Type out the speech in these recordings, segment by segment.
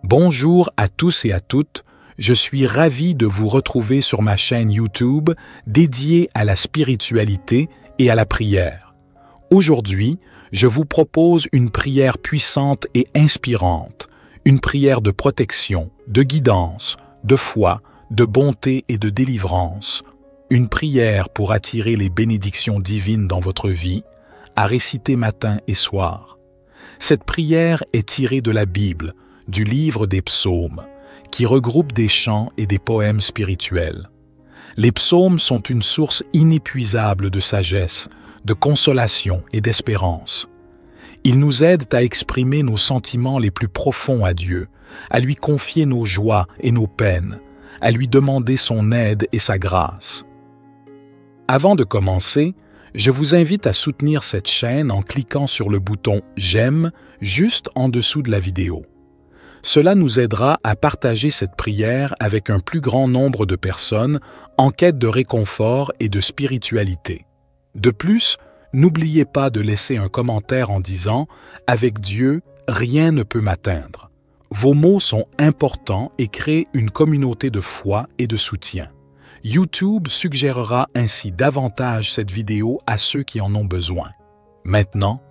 Bonjour à tous et à toutes, je suis ravi de vous retrouver sur ma chaîne YouTube dédiée à la spiritualité et à la prière. Aujourd'hui, je vous propose une prière puissante et inspirante, une prière de protection, de guidance, de foi, de bonté et de délivrance, une prière pour attirer les bénédictions divines dans votre vie, à réciter matin et soir. Cette prière est tirée de la Bible, du livre des psaumes, qui regroupe des chants et des poèmes spirituels. Les psaumes sont une source inépuisable de sagesse, de consolation et d'espérance. Ils nous aident à exprimer nos sentiments les plus profonds à Dieu, à lui confier nos joies et nos peines, à lui demander son aide et sa grâce. Avant de commencer, je vous invite à soutenir cette chaîne en cliquant sur le bouton « J'aime » juste en dessous de la vidéo. Cela nous aidera à partager cette prière avec un plus grand nombre de personnes en quête de réconfort et de spiritualité. De plus, n'oubliez pas de laisser un commentaire en disant « Avec Dieu, rien ne peut m'atteindre ». Vos mots sont importants et créent une communauté de foi et de soutien. YouTube suggérera ainsi davantage cette vidéo à ceux qui en ont besoin. Maintenant,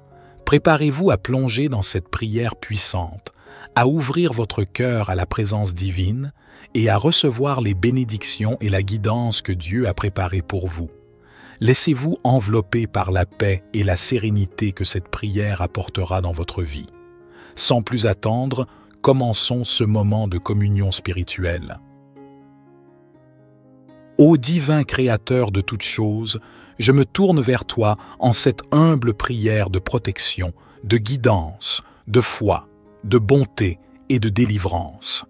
préparez-vous à plonger dans cette prière puissante, à ouvrir votre cœur à la présence divine et à recevoir les bénédictions et la guidance que Dieu a préparées pour vous. Laissez-vous envelopper par la paix et la sérénité que cette prière apportera dans votre vie. Sans plus attendre, commençons ce moment de communion spirituelle. Ô divin Créateur de toutes choses, je me tourne vers toi en cette humble prière de protection, de guidance, de foi, de bonté et de délivrance.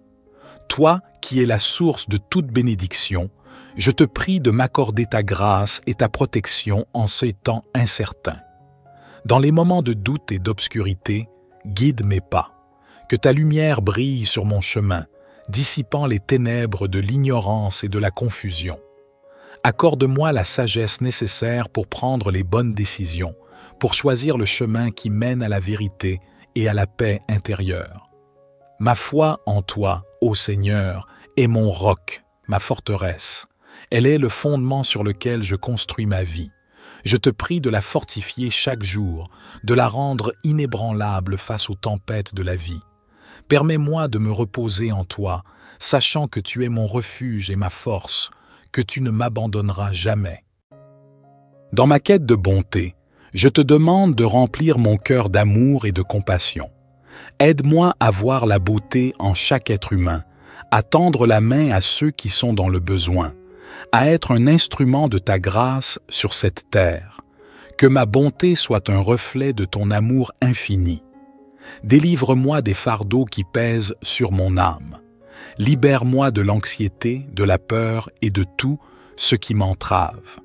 Toi qui es la source de toute bénédiction, je te prie de m'accorder ta grâce et ta protection en ces temps incertains. Dans les moments de doute et d'obscurité, guide mes pas. Que ta lumière brille sur mon chemin, dissipant les ténèbres de l'ignorance et de la confusion. Accorde-moi la sagesse nécessaire pour prendre les bonnes décisions, pour choisir le chemin qui mène à la vérité et à la paix intérieure. Ma foi en toi, ô Seigneur, est mon roc, ma forteresse. Elle est le fondement sur lequel je construis ma vie. Je te prie de la fortifier chaque jour, de la rendre inébranlable face aux tempêtes de la vie. Permets-moi de me reposer en toi, sachant que tu es mon refuge et ma force, que tu ne m'abandonneras jamais. Dans ma quête de bonté, je te demande de remplir mon cœur d'amour et de compassion. Aide-moi à voir la beauté en chaque être humain, à tendre la main à ceux qui sont dans le besoin, à être un instrument de ta grâce sur cette terre. Que ma bonté soit un reflet de ton amour infini. Délivre-moi des fardeaux qui pèsent sur mon âme. Libère-moi de l'anxiété, de la peur et de tout ce qui m'entrave.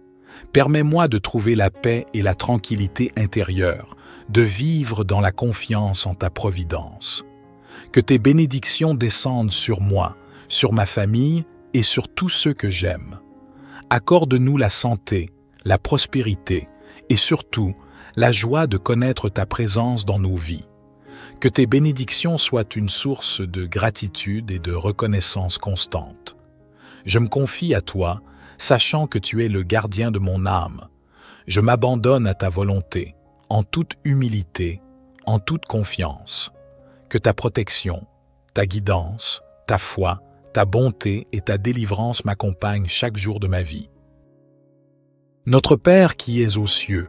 Permets-moi de trouver la paix et la tranquillité intérieure, de vivre dans la confiance en ta providence. Que tes bénédictions descendent sur moi, sur ma famille et sur tous ceux que j'aime. Accorde-nous la santé, la prospérité et surtout la joie de connaître ta présence dans nos vies. Que tes bénédictions soient une source de gratitude et de reconnaissance constante. Je me confie à toi, sachant que tu es le gardien de mon âme. Je m'abandonne à ta volonté, en toute humilité, en toute confiance. Que ta protection, ta guidance, ta foi, ta bonté et ta délivrance m'accompagnent chaque jour de ma vie. Notre Père qui es aux cieux,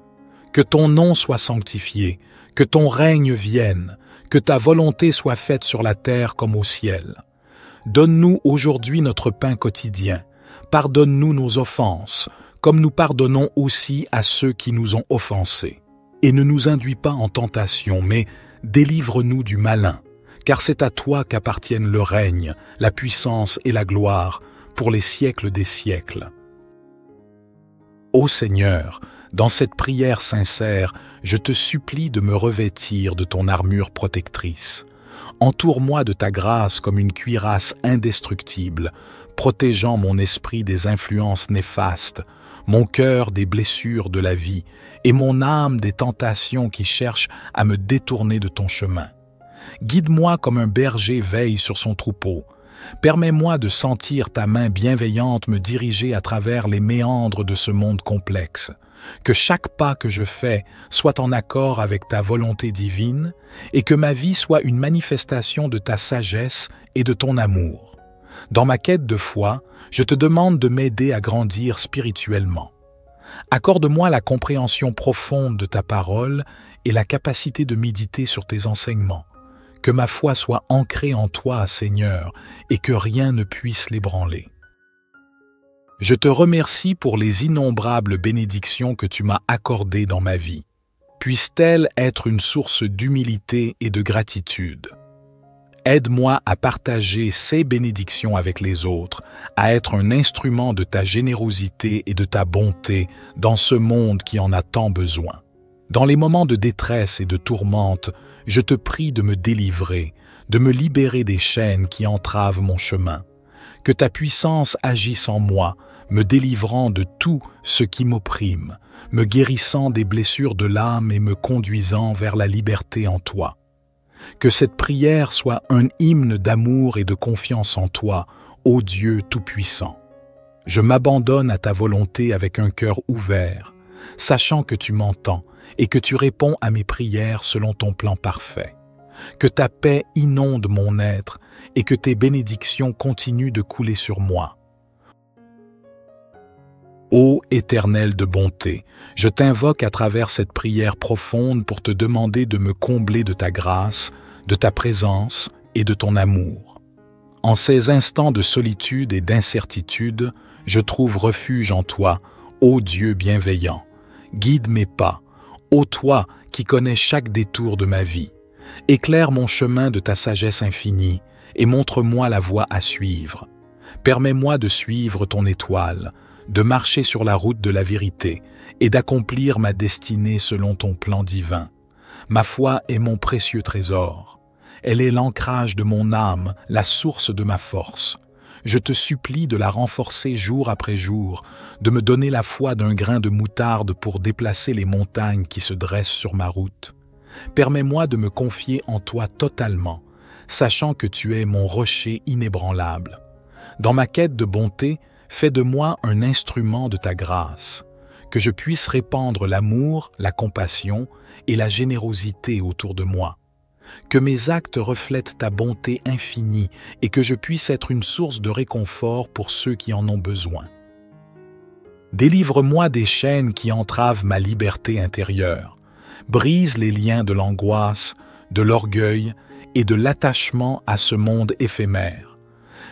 que ton nom soit sanctifié, que ton règne vienne, que ta volonté soit faite sur la terre comme au ciel. Donne-nous aujourd'hui notre pain quotidien. Pardonne-nous nos offenses, comme nous pardonnons aussi à ceux qui nous ont offensés. Et ne nous induis pas en tentation, mais délivre-nous du malin, car c'est à toi qu'appartiennent le règne, la puissance et la gloire, pour les siècles des siècles. Ô Seigneur, dans cette prière sincère, je te supplie de me revêtir de ton armure protectrice. Entoure-moi de ta grâce comme une cuirasse indestructible, protégeant mon esprit des influences néfastes, mon cœur des blessures de la vie et mon âme des tentations qui cherchent à me détourner de ton chemin. Guide-moi comme un berger veille sur son troupeau. Permets-moi de sentir ta main bienveillante me diriger à travers les méandres de ce monde complexe. Que chaque pas que je fais soit en accord avec ta volonté divine et que ma vie soit une manifestation de ta sagesse et de ton amour. Dans ma quête de foi, je te demande de m'aider à grandir spirituellement. Accorde-moi la compréhension profonde de ta parole et la capacité de méditer sur tes enseignements. Que ma foi soit ancrée en toi, Seigneur, et que rien ne puisse l'ébranler. Je te remercie pour les innombrables bénédictions que tu m'as accordées dans ma vie. Puissent-elles être une source d'humilité et de gratitude. Aide-moi à partager ces bénédictions avec les autres, à être un instrument de ta générosité et de ta bonté dans ce monde qui en a tant besoin. Dans les moments de détresse et de tourmente, je te prie de me délivrer, de me libérer des chaînes qui entravent mon chemin. Que ta puissance agisse en moi, me délivrant de tout ce qui m'opprime, me guérissant des blessures de l'âme et me conduisant vers la liberté en toi. Que cette prière soit un hymne d'amour et de confiance en toi, ô Dieu Tout-Puissant. Je m'abandonne à ta volonté avec un cœur ouvert, sachant que tu m'entends et que tu réponds à mes prières selon ton plan parfait. Que ta paix inonde mon être et que tes bénédictions continuent de couler sur moi. Ô Éternel de bonté, je t'invoque à travers cette prière profonde pour te demander de me combler de ta grâce, de ta présence et de ton amour. En ces instants de solitude et d'incertitude, je trouve refuge en toi, ô Dieu bienveillant. Guide mes pas, ô toi qui connais chaque détour de ma vie. Éclaire mon chemin de ta sagesse infinie et montre-moi la voie à suivre. Permets-moi de suivre ton étoile, de marcher sur la route de la vérité et d'accomplir ma destinée selon ton plan divin. Ma foi est mon précieux trésor. Elle est l'ancrage de mon âme, la source de ma force. Je te supplie de la renforcer jour après jour, de me donner la foi d'un grain de moutarde pour déplacer les montagnes qui se dressent sur ma route. Permets-moi de me confier en toi totalement, sachant que tu es mon rocher inébranlable. Dans ma quête de bonté, fais de moi un instrument de ta grâce, que je puisse répandre l'amour, la compassion et la générosité autour de moi. Que mes actes reflètent ta bonté infinie et que je puisse être une source de réconfort pour ceux qui en ont besoin. Délivre-moi des chaînes qui entravent ma liberté intérieure. Brise les liens de l'angoisse, de l'orgueil et de l'attachement à ce monde éphémère.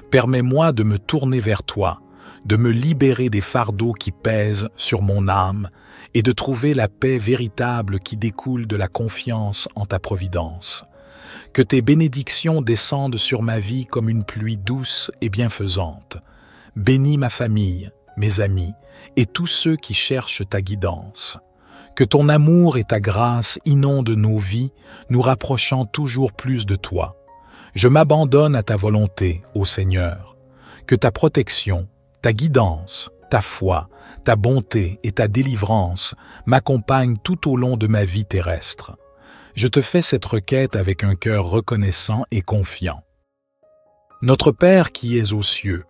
Permets-moi de me tourner vers toi, de me libérer des fardeaux qui pèsent sur mon âme et de trouver la paix véritable qui découle de la confiance en ta providence. Que tes bénédictions descendent sur ma vie comme une pluie douce et bienfaisante. Bénis ma famille, mes amis et tous ceux qui cherchent ta guidance. Que ton amour et ta grâce inondent nos vies, nous rapprochant toujours plus de toi. Je m'abandonne à ta volonté, ô Seigneur. Que ta protection, ta guidance, ta foi, ta bonté et ta délivrance m'accompagnent tout au long de ma vie terrestre. Je te fais cette requête avec un cœur reconnaissant et confiant. Notre Père qui es aux cieux,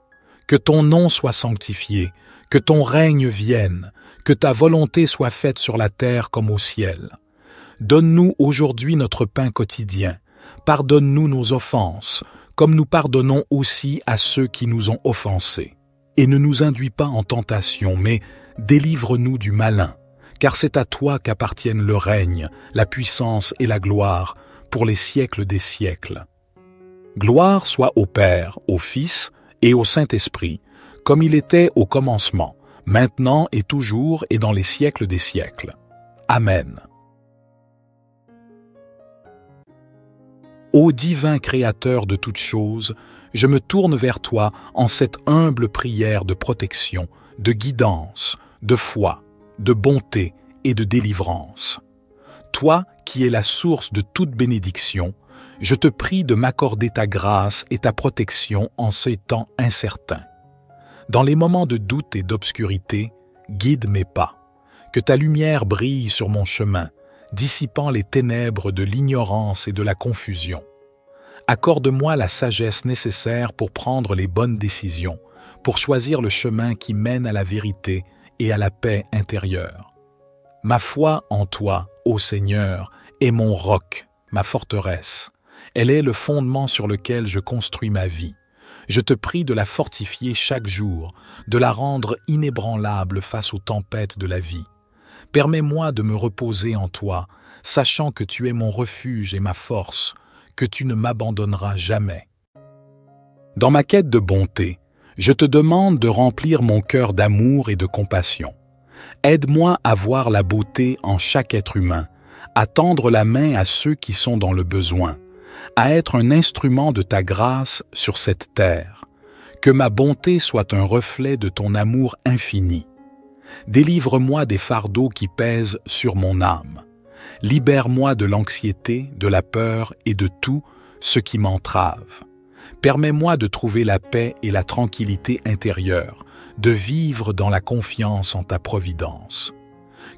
que ton nom soit sanctifié, que ton règne vienne, que ta volonté soit faite sur la terre comme au ciel. Donne-nous aujourd'hui notre pain quotidien. Pardonne-nous nos offenses, comme nous pardonnons aussi à ceux qui nous ont offensés. Et ne nous induis pas en tentation, mais délivre-nous du malin, car c'est à toi qu'appartiennent le règne, la puissance et la gloire, pour les siècles des siècles. Gloire soit au Père, au Fils et au Saint-Esprit, comme il était au commencement, maintenant et toujours et dans les siècles des siècles. Amen. Ô divin Créateur de toutes choses, je me tourne vers toi en cette humble prière de protection, de guidance, de foi, de bonté et de délivrance. Toi qui es la source de toute bénédiction, je te prie de m'accorder ta grâce et ta protection en ces temps incertains. Dans les moments de doute et d'obscurité, guide mes pas. Que ta lumière brille sur mon chemin, dissipant les ténèbres de l'ignorance et de la confusion. Accorde-moi la sagesse nécessaire pour prendre les bonnes décisions, pour choisir le chemin qui mène à la vérité et à la paix intérieure. Ma foi en toi, ô Seigneur, est mon roc, ma forteresse. Elle est le fondement sur lequel je construis ma vie. Je te prie de la fortifier chaque jour, de la rendre inébranlable face aux tempêtes de la vie. Permets-moi de me reposer en toi, sachant que tu es mon refuge et ma force, que tu ne m'abandonneras jamais. Dans ma quête de bonté, je te demande de remplir mon cœur d'amour et de compassion. Aide-moi à voir la beauté en chaque être humain, à tendre la main à ceux qui sont dans le besoin, à être un instrument de ta grâce sur cette terre. Que ma bonté soit un reflet de ton amour infini. Délivre-moi des fardeaux qui pèsent sur mon âme. Libère-moi de l'anxiété, de la peur et de tout ce qui m'entrave. Permets-moi de trouver la paix et la tranquillité intérieure, de vivre dans la confiance en ta providence.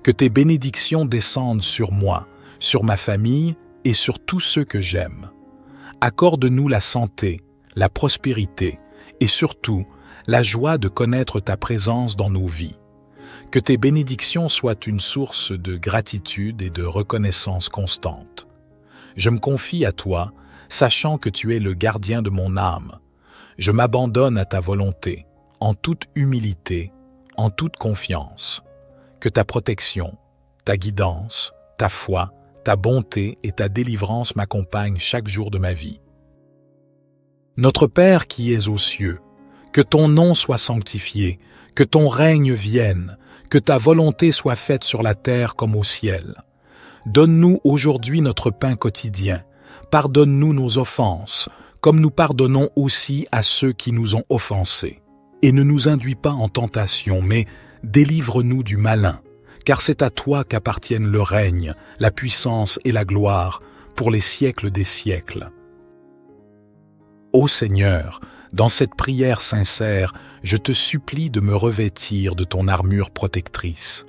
Que tes bénédictions descendent sur moi, sur ma famille et sur tous ceux que j'aime. Accorde-nous la santé, la prospérité et surtout la joie de connaître ta présence dans nos vies. Que tes bénédictions soient une source de gratitude et de reconnaissance constante. Je me confie à toi, sachant que tu es le gardien de mon âme. Je m'abandonne à ta volonté, en toute humilité, en toute confiance. Que ta protection, ta guidance, ta foi, ta bonté et ta délivrance m'accompagnent chaque jour de ma vie. Notre Père qui es aux cieux, que ton nom soit sanctifié, que ton règne vienne, que ta volonté soit faite sur la terre comme au ciel. Donne-nous aujourd'hui notre pain quotidien. Pardonne-nous nos offenses, comme nous pardonnons aussi à ceux qui nous ont offensés. Et ne nous induis pas en tentation, mais délivre-nous du malin, car c'est à toi qu'appartiennent le règne, la puissance et la gloire, pour les siècles des siècles. Ô Seigneur, dans cette prière sincère, je te supplie de me revêtir de ton armure protectrice.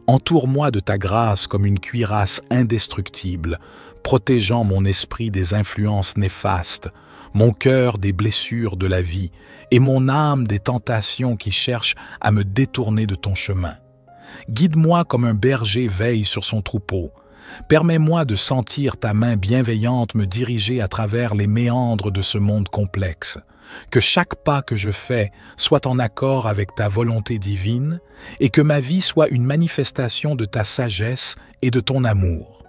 Entoure-moi de ta grâce comme une cuirasse indestructible, protégeant mon esprit des influences néfastes, mon cœur des blessures de la vie et mon âme des tentations qui cherchent à me détourner de ton chemin. Guide-moi comme un berger veille sur son troupeau. Permets-moi de sentir ta main bienveillante me diriger à travers les méandres de ce monde complexe. Que chaque pas que je fais soit en accord avec ta volonté divine et que ma vie soit une manifestation de ta sagesse et de ton amour.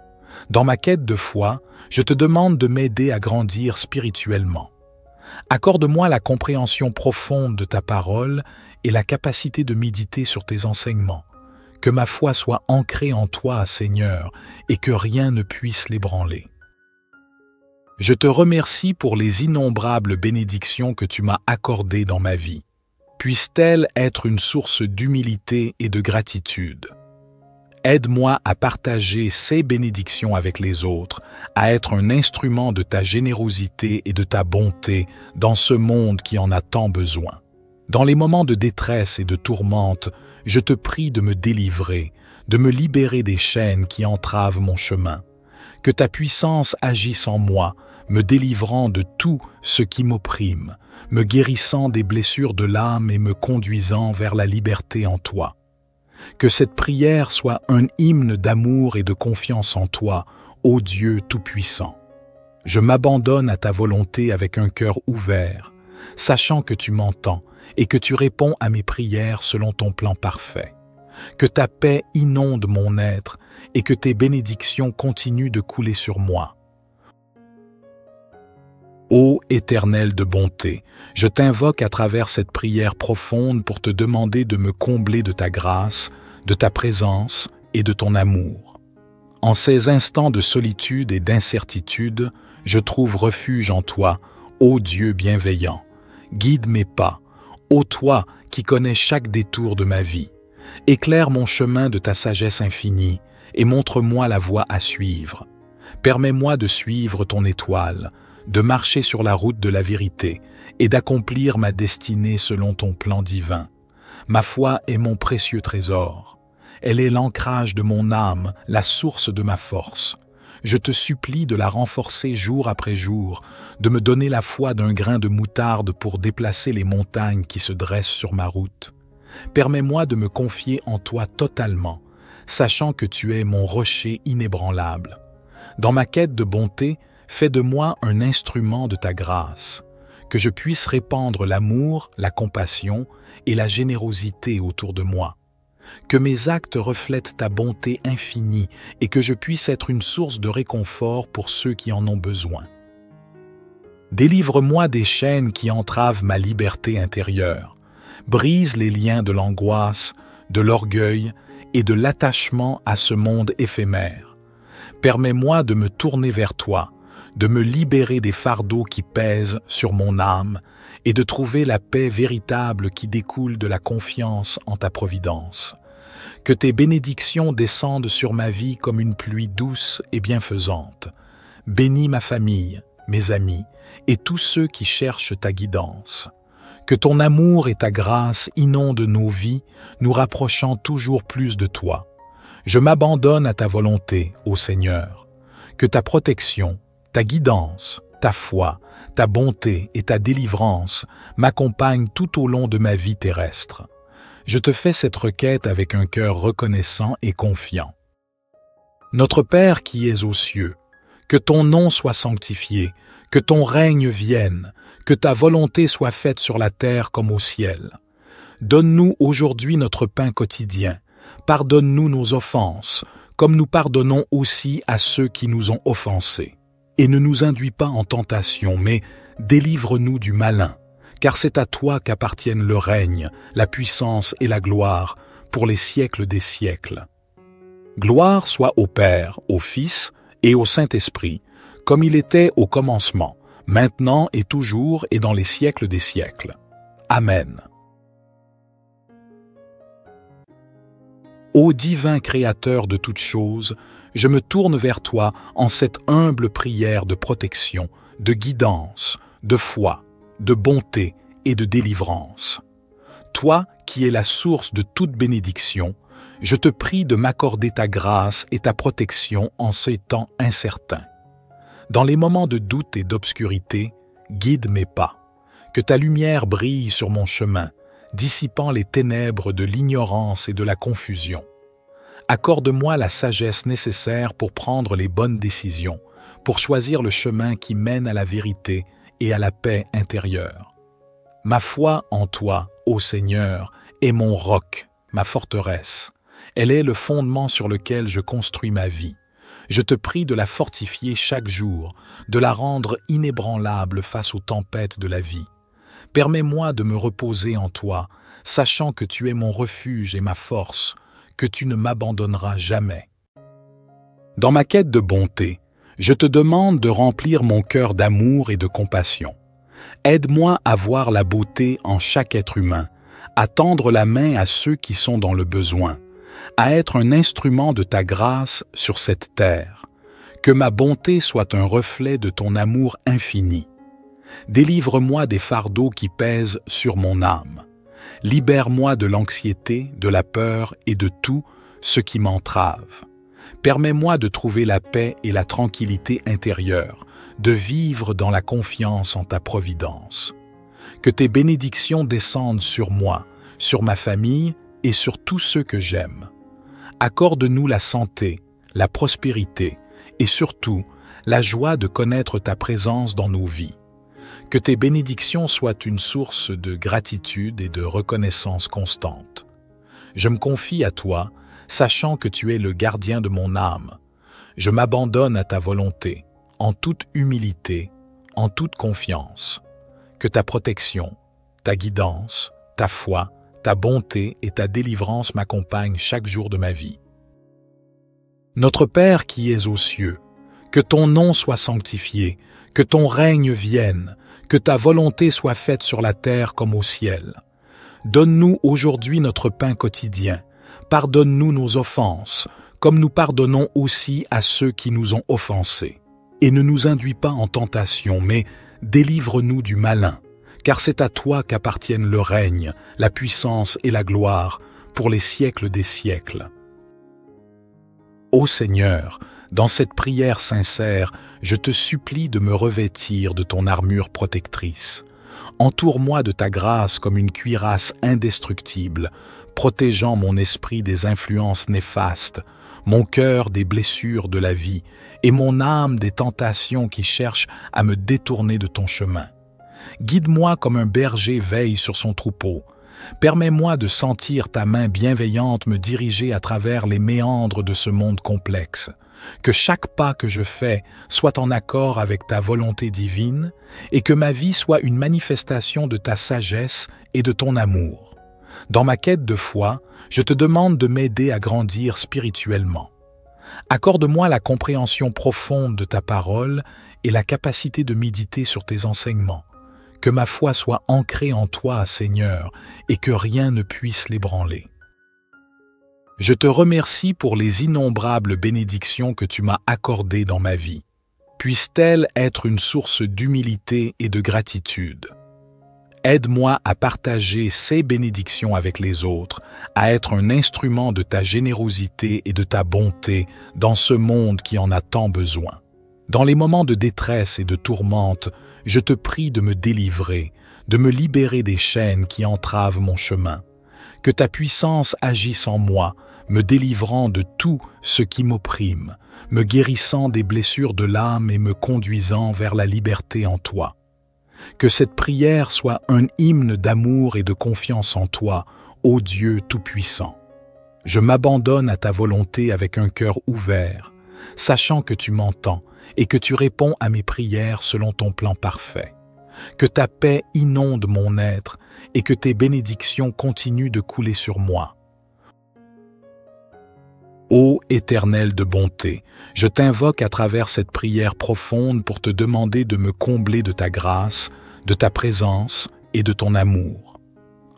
Dans ma quête de foi, je te demande de m'aider à grandir spirituellement. Accorde-moi la compréhension profonde de ta parole et la capacité de méditer sur tes enseignements. Que ma foi soit ancrée en toi, Seigneur, et que rien ne puisse l'ébranler. Je te remercie pour les innombrables bénédictions que tu m'as accordées dans ma vie. Puissent-elles être une source d'humilité et de gratitude. Aide-moi à partager ces bénédictions avec les autres, à être un instrument de ta générosité et de ta bonté dans ce monde qui en a tant besoin. Dans les moments de détresse et de tourmente, je te prie de me délivrer, de me libérer des chaînes qui entravent mon chemin. Que ta puissance agisse en moi, me délivrant de tout ce qui m'opprime, me guérissant des blessures de l'âme et me conduisant vers la liberté en toi. Que cette prière soit un hymne d'amour et de confiance en toi, ô Dieu Tout-Puissant. Je m'abandonne à ta volonté avec un cœur ouvert, sachant que tu m'entends et que tu réponds à mes prières selon ton plan parfait. Que ta paix inonde mon être et que tes bénédictions continuent de couler sur moi. Ô Éternel de bonté, je t'invoque à travers cette prière profonde pour te demander de me combler de ta grâce, de ta présence et de ton amour. En ces instants de solitude et d'incertitude, je trouve refuge en toi, ô Dieu bienveillant. Guide mes pas, ô toi qui connais chaque détour de ma vie. Éclaire mon chemin de ta sagesse infinie et montre-moi la voie à suivre. Permets-moi de suivre ton étoile, de marcher sur la route de la vérité et d'accomplir ma destinée selon ton plan divin. Ma foi est mon précieux trésor. Elle est l'ancrage de mon âme, la source de ma force. Je te supplie de la renforcer jour après jour, de me donner la foi d'un grain de moutarde pour déplacer les montagnes qui se dressent sur ma route. Permets-moi de me confier en toi totalement, sachant que tu es mon rocher inébranlable. Dans ma quête de bonté, fais de moi un instrument de ta grâce, que je puisse répandre l'amour, la compassion et la générosité autour de moi. Que mes actes reflètent ta bonté infinie et que je puisse être une source de réconfort pour ceux qui en ont besoin. Délivre-moi des chaînes qui entravent ma liberté intérieure. Brise les liens de l'angoisse, de l'orgueil et de l'attachement à ce monde éphémère. Permets-moi de me tourner vers toi, de me libérer des fardeaux qui pèsent sur mon âme et de trouver la paix véritable qui découle de la confiance en ta providence. Que tes bénédictions descendent sur ma vie comme une pluie douce et bienfaisante. Bénis ma famille, mes amis et tous ceux qui cherchent ta guidance. Que ton amour et ta grâce inondent nos vies, nous rapprochant toujours plus de toi. Je m'abandonne à ta volonté, ô Seigneur. Que ta protection, ta guidance, ta foi, ta bonté et ta délivrance m'accompagnent tout au long de ma vie terrestre. Je te fais cette requête avec un cœur reconnaissant et confiant. Notre Père qui es aux cieux, que ton nom soit sanctifié, que ton règne vienne, que ta volonté soit faite sur la terre comme au ciel. Donne-nous aujourd'hui notre pain quotidien. Pardonne-nous nos offenses, comme nous pardonnons aussi à ceux qui nous ont offensés. Et ne nous induis pas en tentation, mais délivre-nous du malin, car c'est à toi qu'appartiennent le règne, la puissance et la gloire, pour les siècles des siècles. Gloire soit au Père, au Fils et au Saint-Esprit, comme il était au commencement, maintenant et toujours et dans les siècles des siècles. Amen. Ô divin Créateur de toutes choses, je me tourne vers toi en cette humble prière de protection, de guidance, de foi, de bonté et de délivrance. Toi qui es la source de toute bénédiction, je te prie de m'accorder ta grâce et ta protection en ces temps incertains. Dans les moments de doute et d'obscurité, guide mes pas. Que ta lumière brille sur mon chemin, dissipant les ténèbres de l'ignorance et de la confusion. Accorde-moi la sagesse nécessaire pour prendre les bonnes décisions, pour choisir le chemin qui mène à la vérité et à la paix intérieure. Ma foi en toi, ô Seigneur, est mon roc, ma forteresse. Elle est le fondement sur lequel je construis ma vie. Je te prie de la fortifier chaque jour, de la rendre inébranlable face aux tempêtes de la vie. Permets-moi de me reposer en toi, sachant que tu es mon refuge et ma force, que tu ne m'abandonneras jamais. Dans ma quête de bonté, je te demande de remplir mon cœur d'amour et de compassion. Aide-moi à voir la beauté en chaque être humain, à tendre la main à ceux qui sont dans le besoin, à être un instrument de ta grâce sur cette terre. Que ma bonté soit un reflet de ton amour infini. Délivre-moi des fardeaux qui pèsent sur mon âme. Libère-moi de l'anxiété, de la peur et de tout ce qui m'entrave. Permets-moi de trouver la paix et la tranquillité intérieure, de vivre dans la confiance en ta providence. Que tes bénédictions descendent sur moi, sur ma famille et sur tous ceux que j'aime. Accorde-nous la santé, la prospérité et surtout la joie de connaître ta présence dans nos vies. Que tes bénédictions soient une source de gratitude et de reconnaissance constante. Je me confie à toi, sachant que tu es le gardien de mon âme. Je m'abandonne à ta volonté, en toute humilité, en toute confiance. Que ta protection, ta guidance, ta foi, ta bonté et ta délivrance m'accompagnent chaque jour de ma vie. Notre Père qui es aux cieux, que ton nom soit sanctifié, que ton règne vienne, que ta volonté soit faite sur la terre comme au ciel. Donne-nous aujourd'hui notre pain quotidien. Pardonne-nous nos offenses, comme nous pardonnons aussi à ceux qui nous ont offensés. Et ne nous induis pas en tentation, mais délivre-nous du malin, car c'est à toi qu'appartiennent le règne, la puissance et la gloire, pour les siècles des siècles. Ô Seigneur, Dans cette prière sincère, je te supplie de me revêtir de ton armure protectrice. Entoure-moi de ta grâce comme une cuirasse indestructible, protégeant mon esprit des influences néfastes, mon cœur des blessures de la vie et mon âme des tentations qui cherchent à me détourner de ton chemin. Guide-moi comme un berger veille sur son troupeau. Permets-moi de sentir ta main bienveillante me diriger à travers les méandres de ce monde complexe. Que chaque pas que je fais soit en accord avec ta volonté divine et que ma vie soit une manifestation de ta sagesse et de ton amour. Dans ma quête de foi, je te demande de m'aider à grandir spirituellement. Accorde-moi la compréhension profonde de ta parole et la capacité de méditer sur tes enseignements. Que ma foi soit ancrée en toi, Seigneur, et que rien ne puisse l'ébranler. Je te remercie pour les innombrables bénédictions que tu m'as accordées dans ma vie. Puissent-elles être une source d'humilité et de gratitude. Aide-moi à partager ces bénédictions avec les autres, à être un instrument de ta générosité et de ta bonté dans ce monde qui en a tant besoin. Dans les moments de détresse et de tourmente, je te prie de me délivrer, de me libérer des chaînes qui entravent mon chemin. Que ta puissance agisse en moi, me délivrant de tout ce qui m'opprime, me guérissant des blessures de l'âme et me conduisant vers la liberté en toi. Que cette prière soit un hymne d'amour et de confiance en toi, ô Dieu Tout-Puissant. Je m'abandonne à ta volonté avec un cœur ouvert, sachant que tu m'entends et que tu réponds à mes prières selon ton plan parfait. Que ta paix inonde mon être et que tes bénédictions continuent de couler sur moi. Ô Éternel de bonté, je t'invoque à travers cette prière profonde pour te demander de me combler de ta grâce, de ta présence et de ton amour.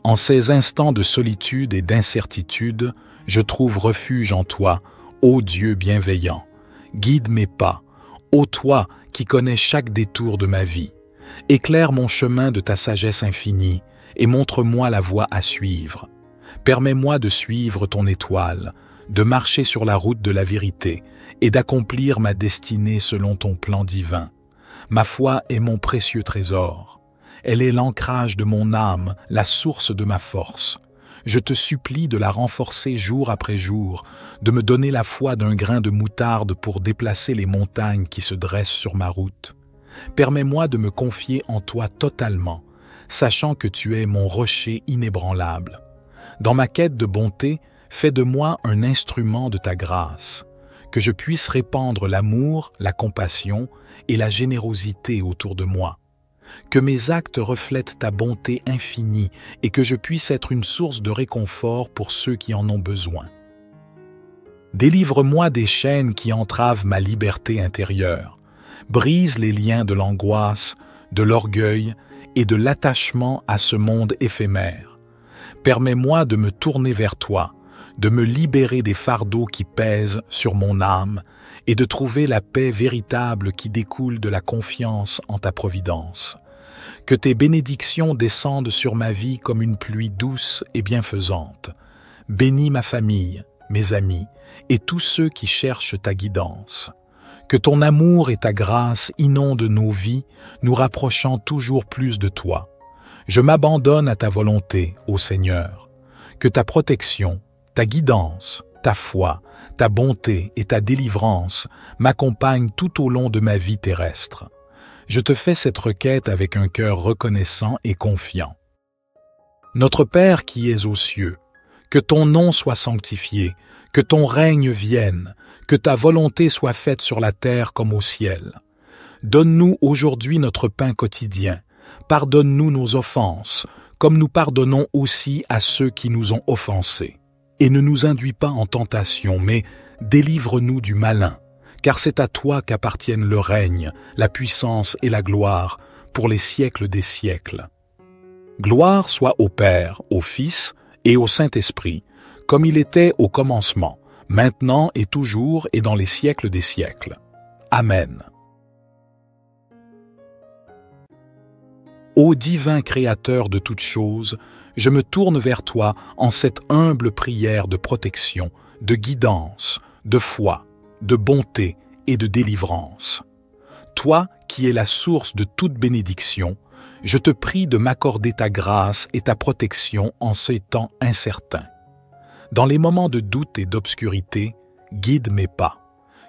En ces instants de solitude et d'incertitude, je trouve refuge en toi, ô Dieu bienveillant. Guide mes pas, ô toi qui connais chaque détour de ma vie. Éclaire mon chemin de ta sagesse infinie et montre-moi la voie à suivre. Permets-moi de suivre ton étoile, de marcher sur la route de la vérité et d'accomplir ma destinée selon ton plan divin. Ma foi est mon précieux trésor. Elle est l'ancrage de mon âme, la source de ma force. Je te supplie de la renforcer jour après jour, de me donner la foi d'un grain de moutarde pour déplacer les montagnes qui se dressent sur ma route. Permets-moi de me confier en toi totalement, sachant que tu es mon rocher inébranlable. Dans ma quête de bonté, fais de moi un instrument de ta grâce, que je puisse répandre l'amour, la compassion et la générosité autour de moi. Que mes actes reflètent ta bonté infinie et que je puisse être une source de réconfort pour ceux qui en ont besoin. Délivre-moi des chaînes qui entravent ma liberté intérieure. Brise les liens de l'angoisse, de l'orgueil et de l'attachement à ce monde éphémère. Permets-moi de me tourner vers toi, de me libérer des fardeaux qui pèsent sur mon âme et de trouver la paix véritable qui découle de la confiance en ta providence. Que tes bénédictions descendent sur ma vie comme une pluie douce et bienfaisante. Bénis ma famille, mes amis et tous ceux qui cherchent ta guidance. Que ton amour et ta grâce inondent nos vies, nous rapprochant toujours plus de toi. Je m'abandonne à ta volonté, ô Seigneur. Que ta protection, ta guidance, ta foi, ta bonté et ta délivrance m'accompagnent tout au long de ma vie terrestre. Je te fais cette requête avec un cœur reconnaissant et confiant. Notre Père qui es aux cieux, que ton nom soit sanctifié, que ton règne vienne, que ta volonté soit faite sur la terre comme au ciel. Donne-nous aujourd'hui notre pain quotidien. Pardonne-nous nos offenses, comme nous pardonnons aussi à ceux qui nous ont offensés. Et ne nous induis pas en tentation, mais délivre-nous du malin, car c'est à toi qu'appartiennent le règne, la puissance et la gloire, pour les siècles des siècles. Gloire soit au Père, au Fils et au Saint-Esprit, comme il était au commencement, maintenant et toujours et dans les siècles des siècles. Amen. Ô divin Créateur de toutes choses, je me tourne vers toi en cette humble prière de protection, de guidance, de foi, de bonté et de délivrance. Toi qui es la source de toute bénédiction, je te prie de m'accorder ta grâce et ta protection en ces temps incertains. Dans les moments de doute et d'obscurité, guide mes pas.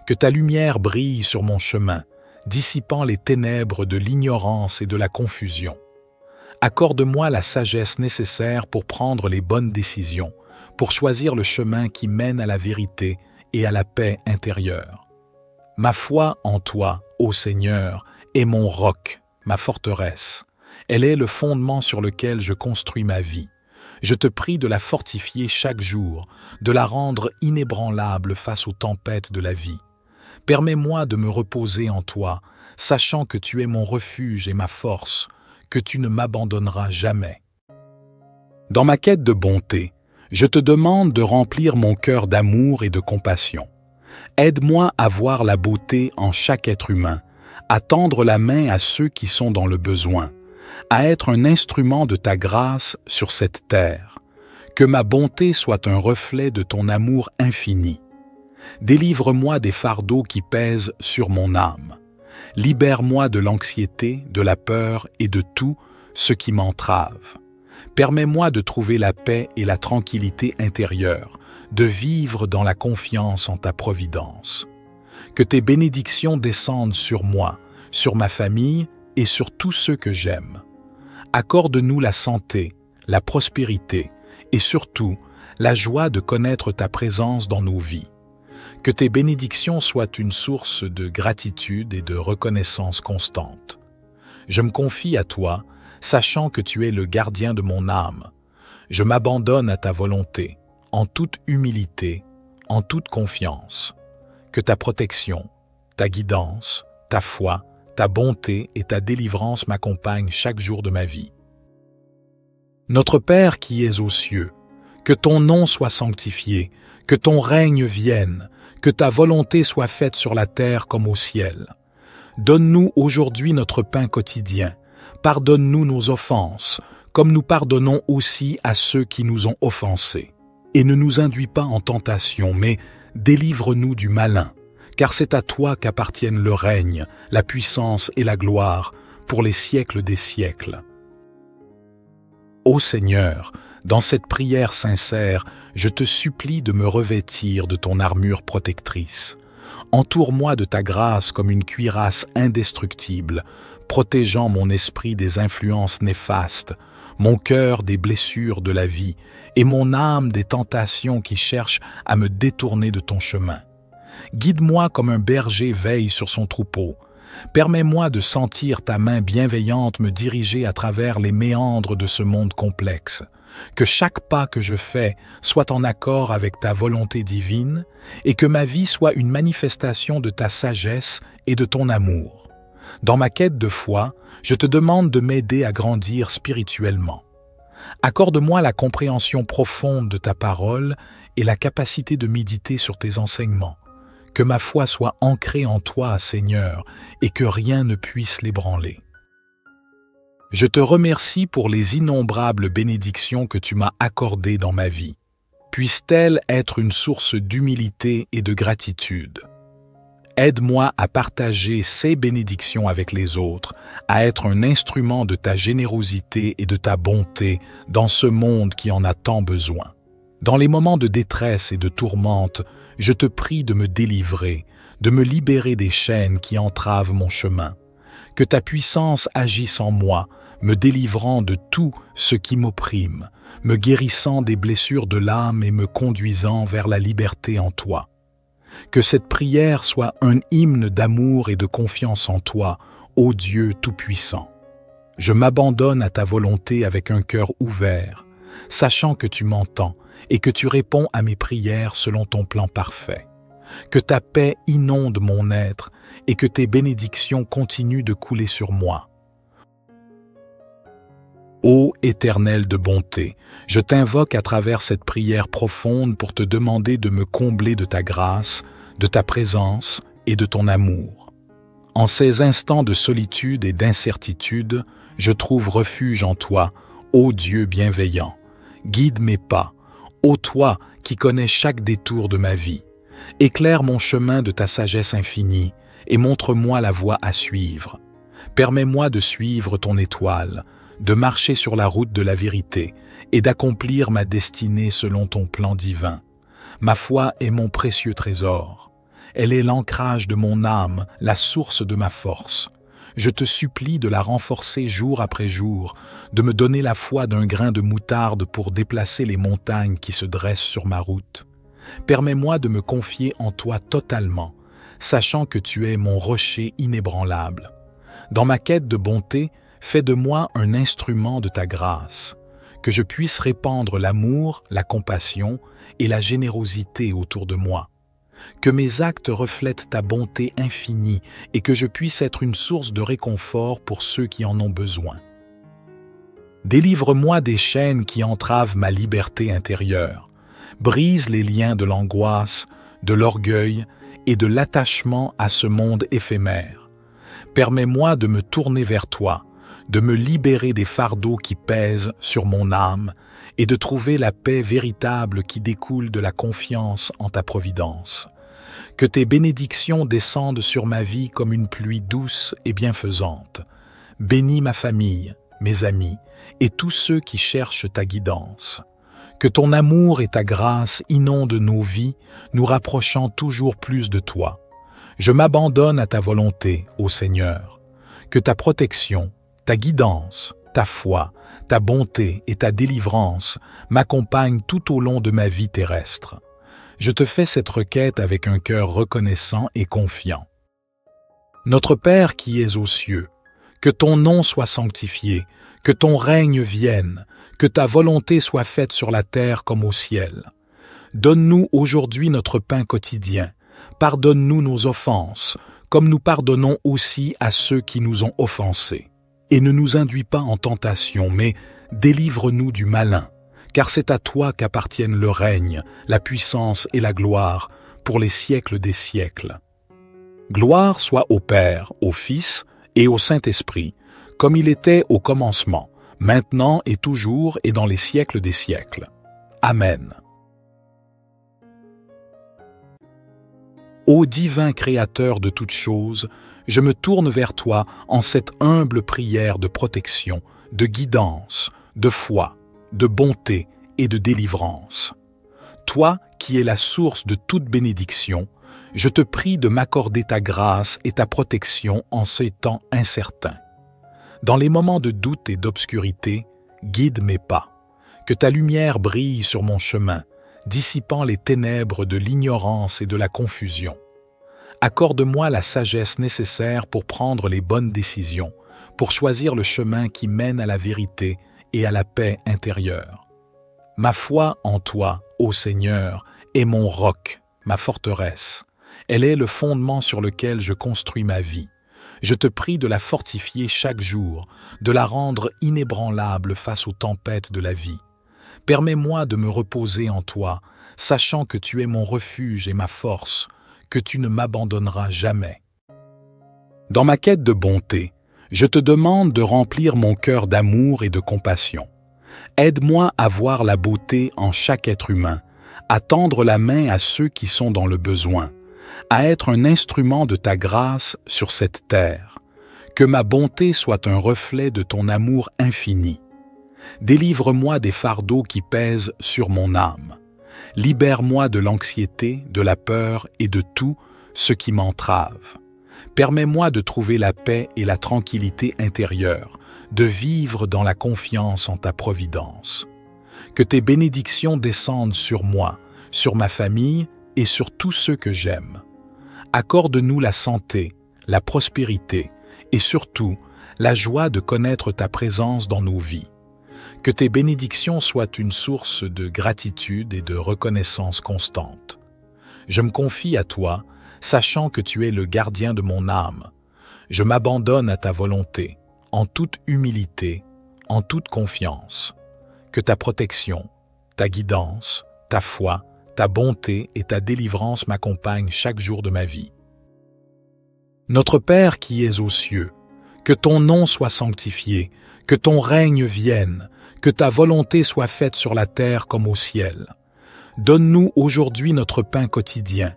Que ta lumière brille sur mon chemin, dissipant les ténèbres de l'ignorance et de la confusion. Accorde-moi la sagesse nécessaire pour prendre les bonnes décisions, pour choisir le chemin qui mène à la vérité et à la paix intérieure. Ma foi en toi, ô Seigneur, est mon roc, ma forteresse. Elle est le fondement sur lequel je construis ma vie. Je te prie de la fortifier chaque jour, de la rendre inébranlable face aux tempêtes de la vie. Permets-moi de me reposer en toi, sachant que tu es mon refuge et ma force, que tu ne m'abandonneras jamais. Dans ma quête de bonté, je te demande de remplir mon cœur d'amour et de compassion. Aide-moi à voir la beauté en chaque être humain, à tendre la main à ceux qui sont dans le besoin, à être un instrument de ta grâce sur cette terre. Que ma bonté soit un reflet de ton amour infini. Délivre-moi des fardeaux qui pèsent sur mon âme. Libère-moi de l'anxiété, de la peur et de tout ce qui m'entrave. Permets-moi de trouver la paix et la tranquillité intérieure, de vivre dans la confiance en ta providence. Que tes bénédictions descendent sur moi, sur ma famille et sur tous ceux que j'aime. Accorde-nous la santé, la prospérité et surtout la joie de connaître ta présence dans nos vies. Que tes bénédictions soient une source de gratitude et de reconnaissance constante. Je me confie à toi, sachant que tu es le gardien de mon âme. Je m'abandonne à ta volonté, en toute humilité, en toute confiance. Que ta protection, ta guidance, ta foi, ta bonté et ta délivrance m'accompagnent chaque jour de ma vie. Notre Père qui es aux cieux, que ton nom soit sanctifié, que ton règne vienne, que ta volonté soit faite sur la terre comme au ciel. Donne-nous aujourd'hui notre pain quotidien. Pardonne-nous nos offenses, comme nous pardonnons aussi à ceux qui nous ont offensés. Et ne nous induis pas en tentation, mais délivre-nous du malin, car c'est à toi qu'appartiennent le règne, la puissance et la gloire, pour les siècles des siècles. Ô Seigneur, dans cette prière sincère, je te supplie de me revêtir de ton armure protectrice. Entoure-moi de ta grâce comme une cuirasse indestructible, protégeant mon esprit des influences néfastes, mon cœur des blessures de la vie et mon âme des tentations qui cherchent à me détourner de ton chemin. Guide-moi comme un berger veille sur son troupeau. Permets-moi de sentir ta main bienveillante me diriger à travers les méandres de ce monde complexe. Que chaque pas que je fais soit en accord avec ta volonté divine et que ma vie soit une manifestation de ta sagesse et de ton amour. Dans ma quête de foi, je te demande de m'aider à grandir spirituellement. Accorde-moi la compréhension profonde de ta parole et la capacité de méditer sur tes enseignements. Que ma foi soit ancrée en toi, Seigneur, et que rien ne puisse l'ébranler. Je te remercie pour les innombrables bénédictions que tu m'as accordées dans ma vie. Puissent-elles être une source d'humilité et de gratitude. Aide-moi à partager ces bénédictions avec les autres, à être un instrument de ta générosité et de ta bonté dans ce monde qui en a tant besoin. Dans les moments de détresse et de tourmente, je te prie de me délivrer, de me libérer des chaînes qui entravent mon chemin. Que ta puissance agisse en moi, me délivrant de tout ce qui m'opprime, me guérissant des blessures de l'âme et me conduisant vers la liberté en toi. Que cette prière soit un hymne d'amour et de confiance en toi, ô Dieu Tout-Puissant. Je m'abandonne à ta volonté avec un cœur ouvert, sachant que tu m'entends et que tu réponds à mes prières selon ton plan parfait. Que ta paix inonde mon être et que tes bénédictions continuent de couler sur moi. Ô Éternel de bonté, je t'invoque à travers cette prière profonde pour te demander de me combler de ta grâce, de ta présence et de ton amour. En ces instants de solitude et d'incertitude, je trouve refuge en toi, ô Dieu bienveillant. Guide mes pas, ô toi qui connais chaque détour de ma vie. Éclaire mon chemin de ta sagesse infinie et montre-moi la voie à suivre. Permets-moi de suivre ton étoile, de marcher sur la route de la vérité et d'accomplir ma destinée selon ton plan divin. Ma foi est mon précieux trésor. Elle est l'ancrage de mon âme, la source de ma force. Je te supplie de la renforcer jour après jour, de me donner la foi d'un grain de moutarde pour déplacer les montagnes qui se dressent sur ma route. Permets-moi de me confier en toi totalement, sachant que tu es mon rocher inébranlable. Dans ma quête de bonté, fais de moi un instrument de ta grâce, que je puisse répandre l'amour, la compassion et la générosité autour de moi. Que mes actes reflètent ta bonté infinie et que je puisse être une source de réconfort pour ceux qui en ont besoin. Délivre-moi des chaînes qui entravent ma liberté intérieure. Brise les liens de l'angoisse, de l'orgueil et de l'attachement à ce monde éphémère. Permets-moi de me tourner vers toi, de me libérer des fardeaux qui pèsent sur mon âme et de trouver la paix véritable qui découle de la confiance en ta providence. Que tes bénédictions descendent sur ma vie comme une pluie douce et bienfaisante. Bénis ma famille, mes amis et tous ceux qui cherchent ta guidance. Que ton amour et ta grâce inondent nos vies, nous rapprochant toujours plus de toi. Je m'abandonne à ta volonté, ô Seigneur. Que ta protection, ta guidance, ta foi, ta bonté et ta délivrance m'accompagnent tout au long de ma vie terrestre. Je te fais cette requête avec un cœur reconnaissant et confiant. Notre Père qui es aux cieux, que ton nom soit sanctifié, que ton règne vienne, que ta volonté soit faite sur la terre comme au ciel. Donne-nous aujourd'hui notre pain quotidien. Pardonne-nous nos offenses, comme nous pardonnons aussi à ceux qui nous ont offensés. Et ne nous induis pas en tentation, mais délivre-nous du malin, car c'est à toi qu'appartiennent le règne, la puissance et la gloire, pour les siècles des siècles. Gloire soit au Père, au Fils et au Saint-Esprit, comme il était au commencement, maintenant et toujours et dans les siècles des siècles. Amen. Ô divin Créateur de toutes choses, je me tourne vers toi en cette humble prière de protection, de guidance, de foi, de bonté et de délivrance. Toi qui es la source de toute bénédiction, je te prie de m'accorder ta grâce et ta protection en ces temps incertains. Dans les moments de doute et d'obscurité, guide mes pas. Que ta lumière brille sur mon chemin, dissipant les ténèbres de l'ignorance et de la confusion. Accorde-moi la sagesse nécessaire pour prendre les bonnes décisions, pour choisir le chemin qui mène à la vérité et à la paix intérieure. Ma foi en toi, ô Seigneur, est mon roc, ma forteresse. Elle est le fondement sur lequel je construis ma vie. Je te prie de la fortifier chaque jour, de la rendre inébranlable face aux tempêtes de la vie. Permets-moi de me reposer en toi, sachant que tu es mon refuge et ma force, que tu ne m'abandonneras jamais. Dans ma quête de bonté, je te demande de remplir mon cœur d'amour et de compassion. Aide-moi à voir la beauté en chaque être humain, à tendre la main à ceux qui sont dans le besoin, à être un instrument de ta grâce sur cette terre. Que ma bonté soit un reflet de ton amour infini. Délivre-moi des fardeaux qui pèsent sur mon âme. Libère-moi de l'anxiété, de la peur et de tout ce qui m'entrave. Permets-moi de trouver la paix et la tranquillité intérieure, de vivre dans la confiance en ta providence. Que tes bénédictions descendent sur moi, sur ma famille et sur tous ceux que j'aime. Accorde-nous la santé, la prospérité et surtout la joie de connaître ta présence dans nos vies. Que tes bénédictions soient une source de gratitude et de reconnaissance constante. Je me confie à toi, sachant que tu es le gardien de mon âme. Je m'abandonne à ta volonté, en toute humilité, en toute confiance. Que ta protection, ta guidance, ta foi, ta bonté et ta délivrance m'accompagnent chaque jour de ma vie. Notre Père qui es aux cieux, que ton nom soit sanctifié, que ton règne vienne, que ta volonté soit faite sur la terre comme au ciel. Donne-nous aujourd'hui notre pain quotidien.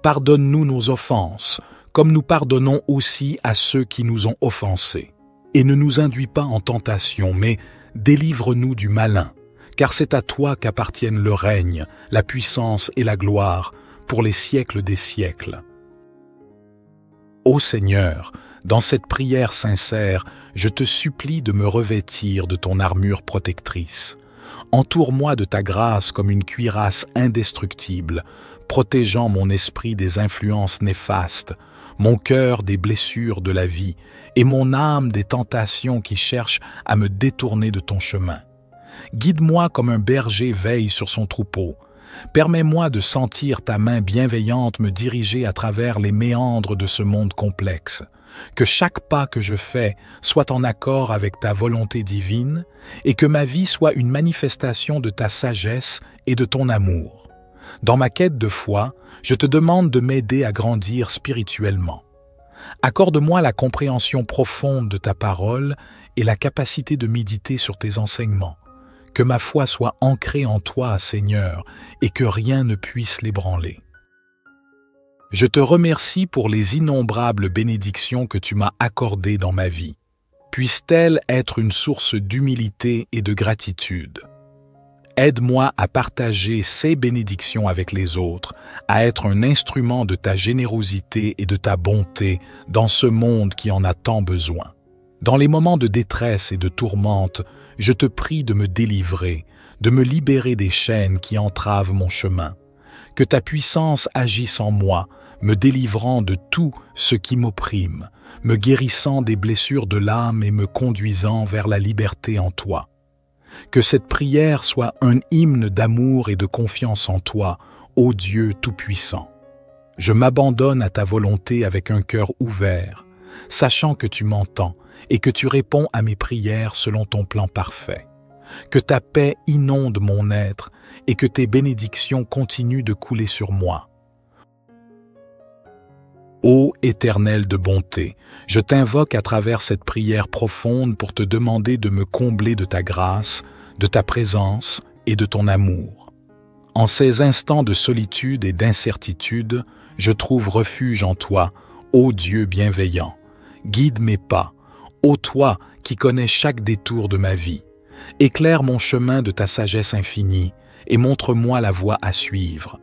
Pardonne-nous nos offenses, comme nous pardonnons aussi à ceux qui nous ont offensés. Et ne nous induis pas en tentation, mais délivre-nous du malin, car c'est à toi qu'appartiennent le règne, la puissance et la gloire, pour les siècles des siècles. Ô Seigneur, dans cette prière sincère, je te supplie de me revêtir de ton armure protectrice. Entoure-moi de ta grâce comme une cuirasse indestructible, protégeant mon esprit des influences néfastes, mon cœur des blessures de la vie et mon âme des tentations qui cherchent à me détourner de ton chemin. Guide-moi comme un berger veille sur son troupeau. Permets-moi de sentir ta main bienveillante me diriger à travers les méandres de ce monde complexe. Que chaque pas que je fais soit en accord avec ta volonté divine et que ma vie soit une manifestation de ta sagesse et de ton amour. Dans ma quête de foi, je te demande de m'aider à grandir spirituellement. Accorde-moi la compréhension profonde de ta parole et la capacité de méditer sur tes enseignements. Que ma foi soit ancrée en toi, Seigneur, et que rien ne puisse l'ébranler. Je te remercie pour les innombrables bénédictions que tu m'as accordées dans ma vie. Puissent-elles être une source d'humilité et de gratitude. Aide-moi à partager ces bénédictions avec les autres, à être un instrument de ta générosité et de ta bonté dans ce monde qui en a tant besoin. Dans les moments de détresse et de tourmente, je te prie de me délivrer, de me libérer des chaînes qui entravent mon chemin. Que ta puissance agisse en moi, me délivrant de tout ce qui m'opprime, me guérissant des blessures de l'âme et me conduisant vers la liberté en toi. Que cette prière soit un hymne d'amour et de confiance en toi, ô Dieu Tout-Puissant. Je m'abandonne à ta volonté avec un cœur ouvert, sachant que tu m'entends et que tu réponds à mes prières selon ton plan parfait. Que ta paix inonde mon être et que tes bénédictions continuent de couler sur moi. Ô Éternel de bonté, je t'invoque à travers cette prière profonde pour te demander de me combler de ta grâce, de ta présence et de ton amour. En ces instants de solitude et d'incertitude, je trouve refuge en toi, ô Dieu bienveillant. Guide mes pas, ô toi qui connais chaque détour de ma vie. Éclaire mon chemin de ta sagesse infinie et montre-moi la voie à suivre.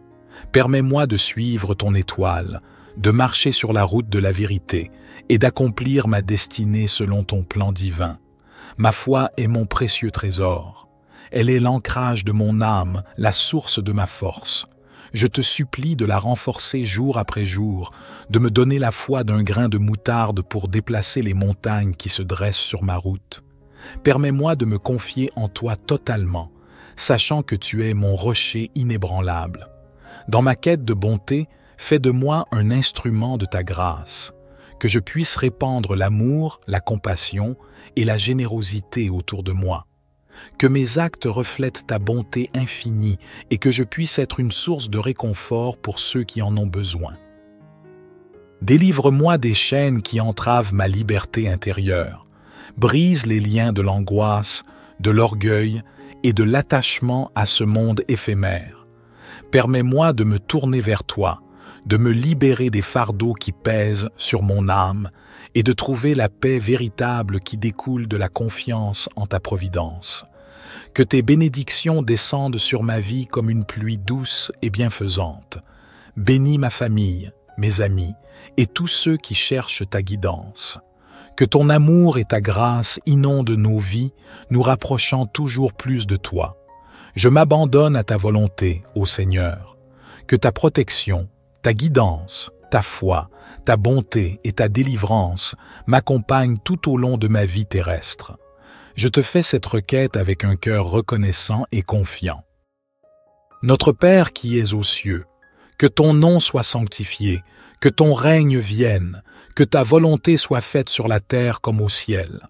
Permets-moi de suivre ton étoile, de marcher sur la route de la vérité et d'accomplir ma destinée selon ton plan divin. Ma foi est mon précieux trésor. Elle est l'ancrage de mon âme, la source de ma force. Je te supplie de la renforcer jour après jour, de me donner la foi d'un grain de moutarde pour déplacer les montagnes qui se dressent sur ma route. Permets-moi de me confier en toi totalement, sachant que tu es mon rocher inébranlable. Dans ma quête de bonté, fais de moi un instrument de ta grâce, que je puisse répandre l'amour, la compassion et la générosité autour de moi. Que mes actes reflètent ta bonté infinie et que je puisse être une source de réconfort pour ceux qui en ont besoin. Délivre-moi des chaînes qui entravent ma liberté intérieure. Brise les liens de l'angoisse, de l'orgueil et de l'attachement à ce monde éphémère. Permets-moi de me tourner vers toi, de me libérer des fardeaux qui pèsent sur mon âme et de trouver la paix véritable qui découle de la confiance en ta providence. Que tes bénédictions descendent sur ma vie comme une pluie douce et bienfaisante. Bénis ma famille, mes amis et tous ceux qui cherchent ta guidance. Que ton amour et ta grâce inondent nos vies, nous rapprochant toujours plus de toi. Je m'abandonne à ta volonté, ô Seigneur. Que ta protection, ta guidance, ta foi, ta bonté et ta délivrance m'accompagnent tout au long de ma vie terrestre. Je te fais cette requête avec un cœur reconnaissant et confiant. Notre Père qui es aux cieux, que ton nom soit sanctifié, que ton règne vienne, que ta volonté soit faite sur la terre comme au ciel.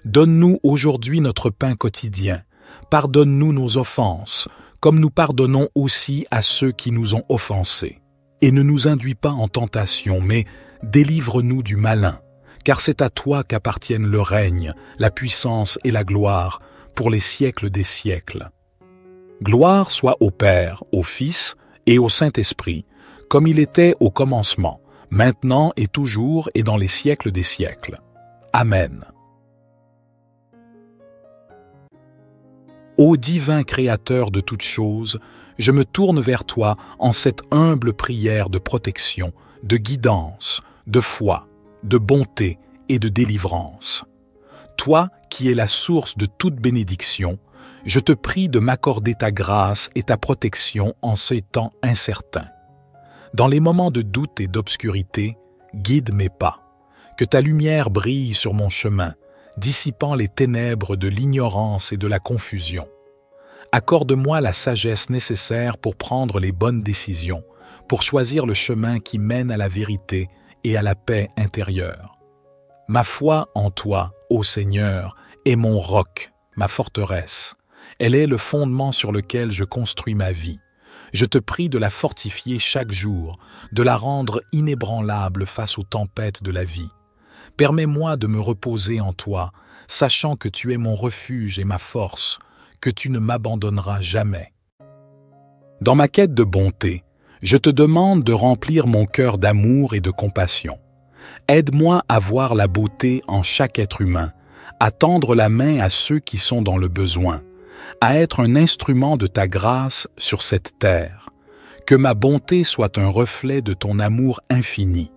Donne-nous aujourd'hui notre pain quotidien. Pardonne-nous nos offenses, comme nous pardonnons aussi à ceux qui nous ont offensés. Et ne nous induis pas en tentation, mais délivre-nous du malin, car c'est à toi qu'appartiennent le règne, la puissance et la gloire pour les siècles des siècles. Gloire soit au Père, au Fils et au Saint-Esprit, comme il était au commencement, maintenant et toujours et dans les siècles des siècles. Amen. Ô divin Créateur de toutes choses, je me tourne vers toi en cette humble prière de protection, de guidance, de foi, de bonté et de délivrance. Toi qui es la source de toute bénédiction, je te prie de m'accorder ta grâce et ta protection en ces temps incertains. Dans les moments de doute et d'obscurité, guide mes pas. Que ta lumière brille sur mon chemin, dissipant les ténèbres de l'ignorance et de la confusion. Accorde-moi la sagesse nécessaire pour prendre les bonnes décisions, pour choisir le chemin qui mène à la vérité et à la paix intérieure. Ma foi en toi, ô Seigneur, est mon roc, ma forteresse. Elle est le fondement sur lequel je construis ma vie. Je te prie de la fortifier chaque jour, de la rendre inébranlable face aux tempêtes de la vie. Permets-moi de me reposer en toi, sachant que tu es mon refuge et ma force, que tu ne m'abandonneras jamais. Dans ma quête de bonté, je te demande de remplir mon cœur d'amour et de compassion. Aide-moi à voir la beauté en chaque être humain, à tendre la main à ceux qui sont dans le besoin, à être un instrument de ta grâce sur cette terre. Que ma bonté soit un reflet de ton amour infini.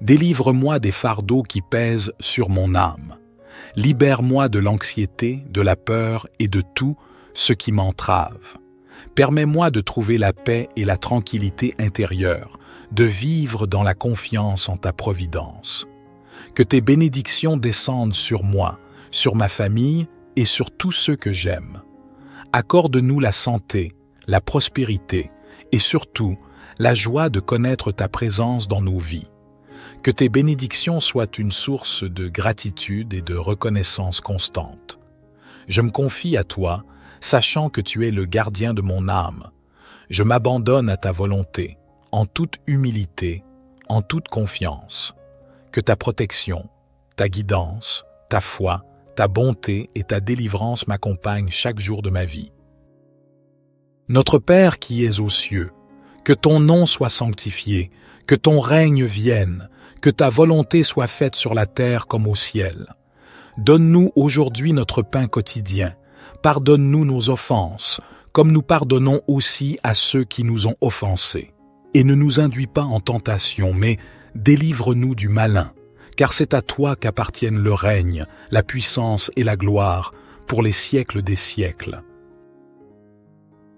Délivre-moi des fardeaux qui pèsent sur mon âme. Libère-moi de l'anxiété, de la peur et de tout ce qui m'entrave. Permets-moi de trouver la paix et la tranquillité intérieure, de vivre dans la confiance en ta providence. Que tes bénédictions descendent sur moi, sur ma famille et sur tous ceux que j'aime. Accorde-nous la santé, la prospérité et surtout la joie de connaître ta présence dans nos vies. Que tes bénédictions soient une source de gratitude et de reconnaissance constante. Je me confie à toi, sachant que tu es le gardien de mon âme. Je m'abandonne à ta volonté, en toute humilité, en toute confiance. Que ta protection, ta guidance, ta foi, ta bonté et ta délivrance m'accompagnent chaque jour de ma vie. Notre Père qui es aux cieux, que ton nom soit sanctifié, que ton règne vienne, que ta volonté soit faite sur la terre comme au ciel. Donne-nous aujourd'hui notre pain quotidien. Pardonne-nous nos offenses, comme nous pardonnons aussi à ceux qui nous ont offensés. Et ne nous induis pas en tentation, mais délivre-nous du malin, car c'est à toi qu'appartiennent le règne, la puissance et la gloire, pour les siècles des siècles.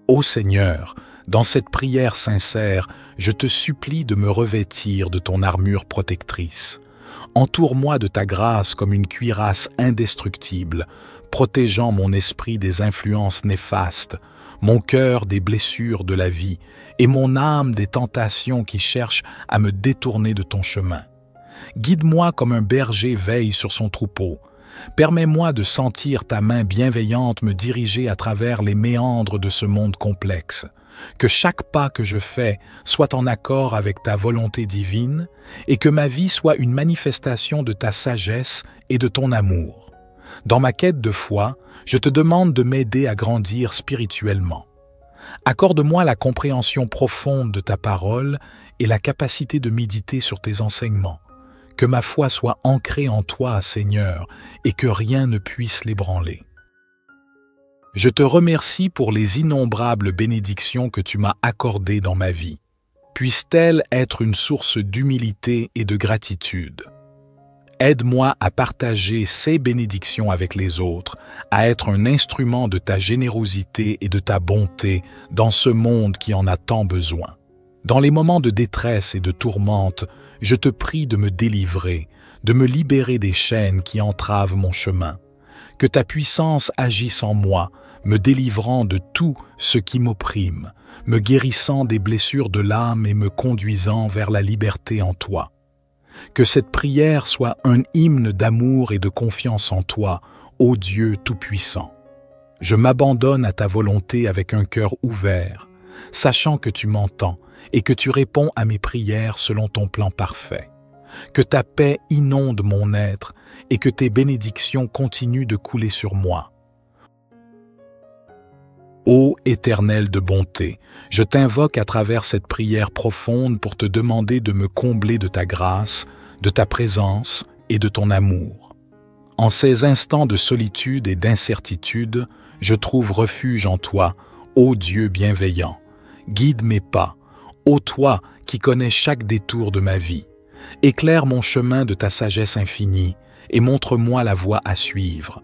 Ô Seigneur, dans cette prière sincère, je te supplie de me revêtir de ton armure protectrice. Entoure-moi de ta grâce comme une cuirasse indestructible, protégeant mon esprit des influences néfastes, mon cœur des blessures de la vie et mon âme des tentations qui cherchent à me détourner de ton chemin. Guide-moi comme un berger veille sur son troupeau. Permets-moi de sentir ta main bienveillante me diriger à travers les méandres de ce monde complexe. Que chaque pas que je fais soit en accord avec ta volonté divine et que ma vie soit une manifestation de ta sagesse et de ton amour. Dans ma quête de foi, je te demande de m'aider à grandir spirituellement. Accorde-moi la compréhension profonde de ta parole et la capacité de méditer sur tes enseignements. Que ma foi soit ancrée en toi, Seigneur, et que rien ne puisse l'ébranler. Je te remercie pour les innombrables bénédictions que tu m'as accordées dans ma vie. Puissent-elles être une source d'humilité et de gratitude. Aide-moi à partager ces bénédictions avec les autres, à être un instrument de ta générosité et de ta bonté dans ce monde qui en a tant besoin. Dans les moments de détresse et de tourmente, je te prie de me délivrer, de me libérer des chaînes qui entravent mon chemin. Que ta puissance agisse en moi, me délivrant de tout ce qui m'opprime, me guérissant des blessures de l'âme et me conduisant vers la liberté en toi. Que cette prière soit un hymne d'amour et de confiance en toi, ô Dieu Tout-Puissant. Je m'abandonne à ta volonté avec un cœur ouvert, sachant que tu m'entends et que tu réponds à mes prières selon ton plan parfait. Que ta paix inonde mon être et que tes bénédictions continuent de couler sur moi. Ô Éternel de bonté, je t'invoque à travers cette prière profonde pour te demander de me combler de ta grâce, de ta présence et de ton amour. En ces instants de solitude et d'incertitude, je trouve refuge en toi, ô Dieu bienveillant. Guide mes pas, ô toi qui connais chaque détour de ma vie. Éclaire mon chemin de ta sagesse infinie et montre-moi la voie à suivre.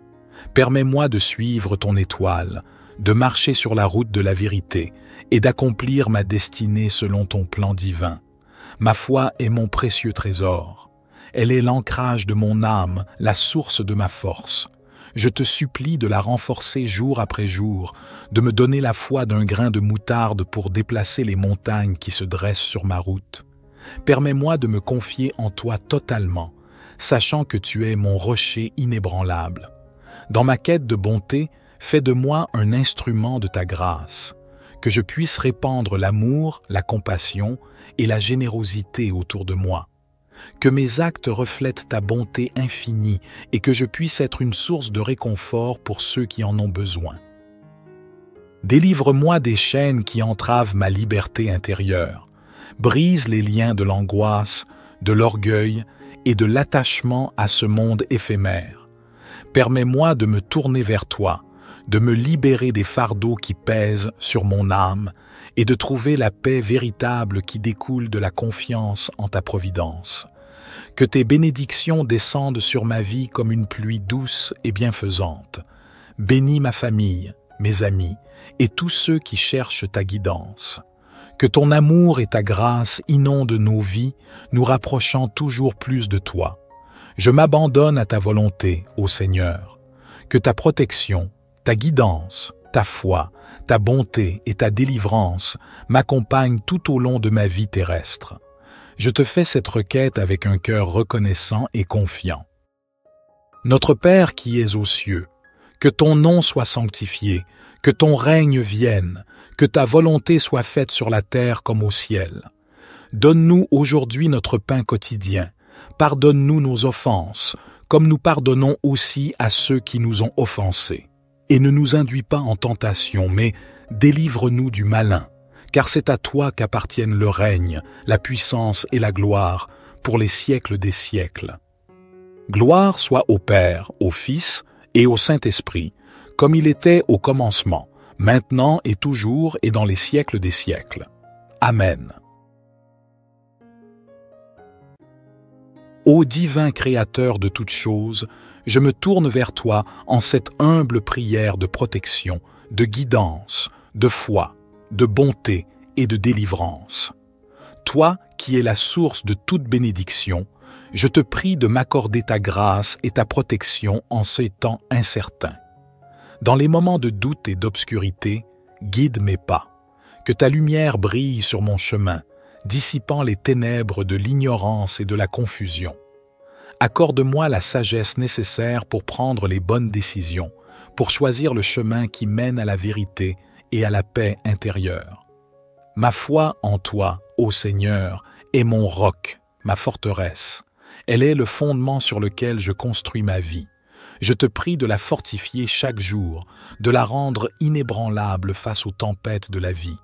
Permets-moi de suivre ton étoile, de marcher sur la route de la vérité et d'accomplir ma destinée selon ton plan divin. Ma foi est mon précieux trésor. Elle est l'ancrage de mon âme, la source de ma force. Je te supplie de la renforcer jour après jour, de me donner la foi d'un grain de moutarde pour déplacer les montagnes qui se dressent sur ma route. Permets-moi de me confier en toi totalement, sachant que tu es mon rocher inébranlable. Dans ma quête de bonté, fais de moi un instrument de ta grâce, que je puisse répandre l'amour, la compassion et la générosité autour de moi. Que mes actes reflètent ta bonté infinie et que je puisse être une source de réconfort pour ceux qui en ont besoin. Délivre-moi des chaînes qui entravent ma liberté intérieure. Brise les liens de l'angoisse, de l'orgueil et de l'attachement à ce monde éphémère. Permets-moi de me tourner vers toi, de me libérer des fardeaux qui pèsent sur mon âme et de trouver la paix véritable qui découle de la confiance en ta providence. Que tes bénédictions descendent sur ma vie comme une pluie douce et bienfaisante. Bénis ma famille, mes amis et tous ceux qui cherchent ta guidance. Que ton amour et ta grâce inondent nos vies, nous rapprochant toujours plus de toi. Je m'abandonne à ta volonté, ô Seigneur. Que ta protection, ta guidance, ta foi, ta bonté et ta délivrance m'accompagnent tout au long de ma vie terrestre. Je te fais cette requête avec un cœur reconnaissant et confiant. Notre Père qui es aux cieux, que ton nom soit sanctifié, que ton règne vienne, que ta volonté soit faite sur la terre comme au ciel. Donne-nous aujourd'hui notre pain quotidien. Pardonne-nous nos offenses, comme nous pardonnons aussi à ceux qui nous ont offensés. Et ne nous induis pas en tentation, mais délivre-nous du malin, car c'est à toi qu'appartiennent le règne, la puissance et la gloire, pour les siècles des siècles. Gloire soit au Père, au Fils et au Saint-Esprit, comme il était au commencement, maintenant et toujours et dans les siècles des siècles. Amen. Ô divin Créateur de toutes choses, je me tourne vers toi en cette humble prière de protection, de guidance, de foi, de bonté et de délivrance. Toi qui es la source de toute bénédiction, je te prie de m'accorder ta grâce et ta protection en ces temps incertains. Dans les moments de doute et d'obscurité, guide mes pas. Que ta lumière brille sur mon chemin, dissipant les ténèbres de l'ignorance et de la confusion. Accorde-moi la sagesse nécessaire pour prendre les bonnes décisions, pour choisir le chemin qui mène à la vérité et à la paix intérieure. Ma foi en toi, ô Seigneur, est mon roc, ma forteresse. Elle est le fondement sur lequel je construis ma vie. Je te prie de la fortifier chaque jour, de la rendre inébranlable face aux tempêtes de la vie.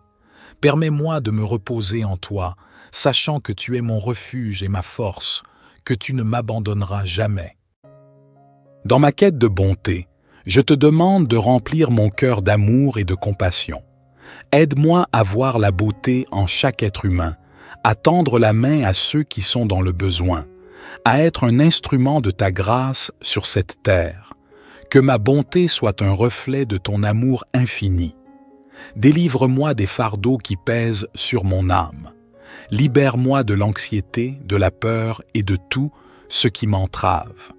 Permets-moi de me reposer en toi, sachant que tu es mon refuge et ma force, que tu ne m'abandonneras jamais. Dans ma quête de bonté, je te demande de remplir mon cœur d'amour et de compassion. Aide-moi à voir la beauté en chaque être humain, à tendre la main à ceux qui sont dans le besoin, à être un instrument de ta grâce sur cette terre. Que ma bonté soit un reflet de ton amour infini. Délivre-moi des fardeaux qui pèsent sur mon âme. Libère-moi de l'anxiété, de la peur et de tout ce qui m'entrave.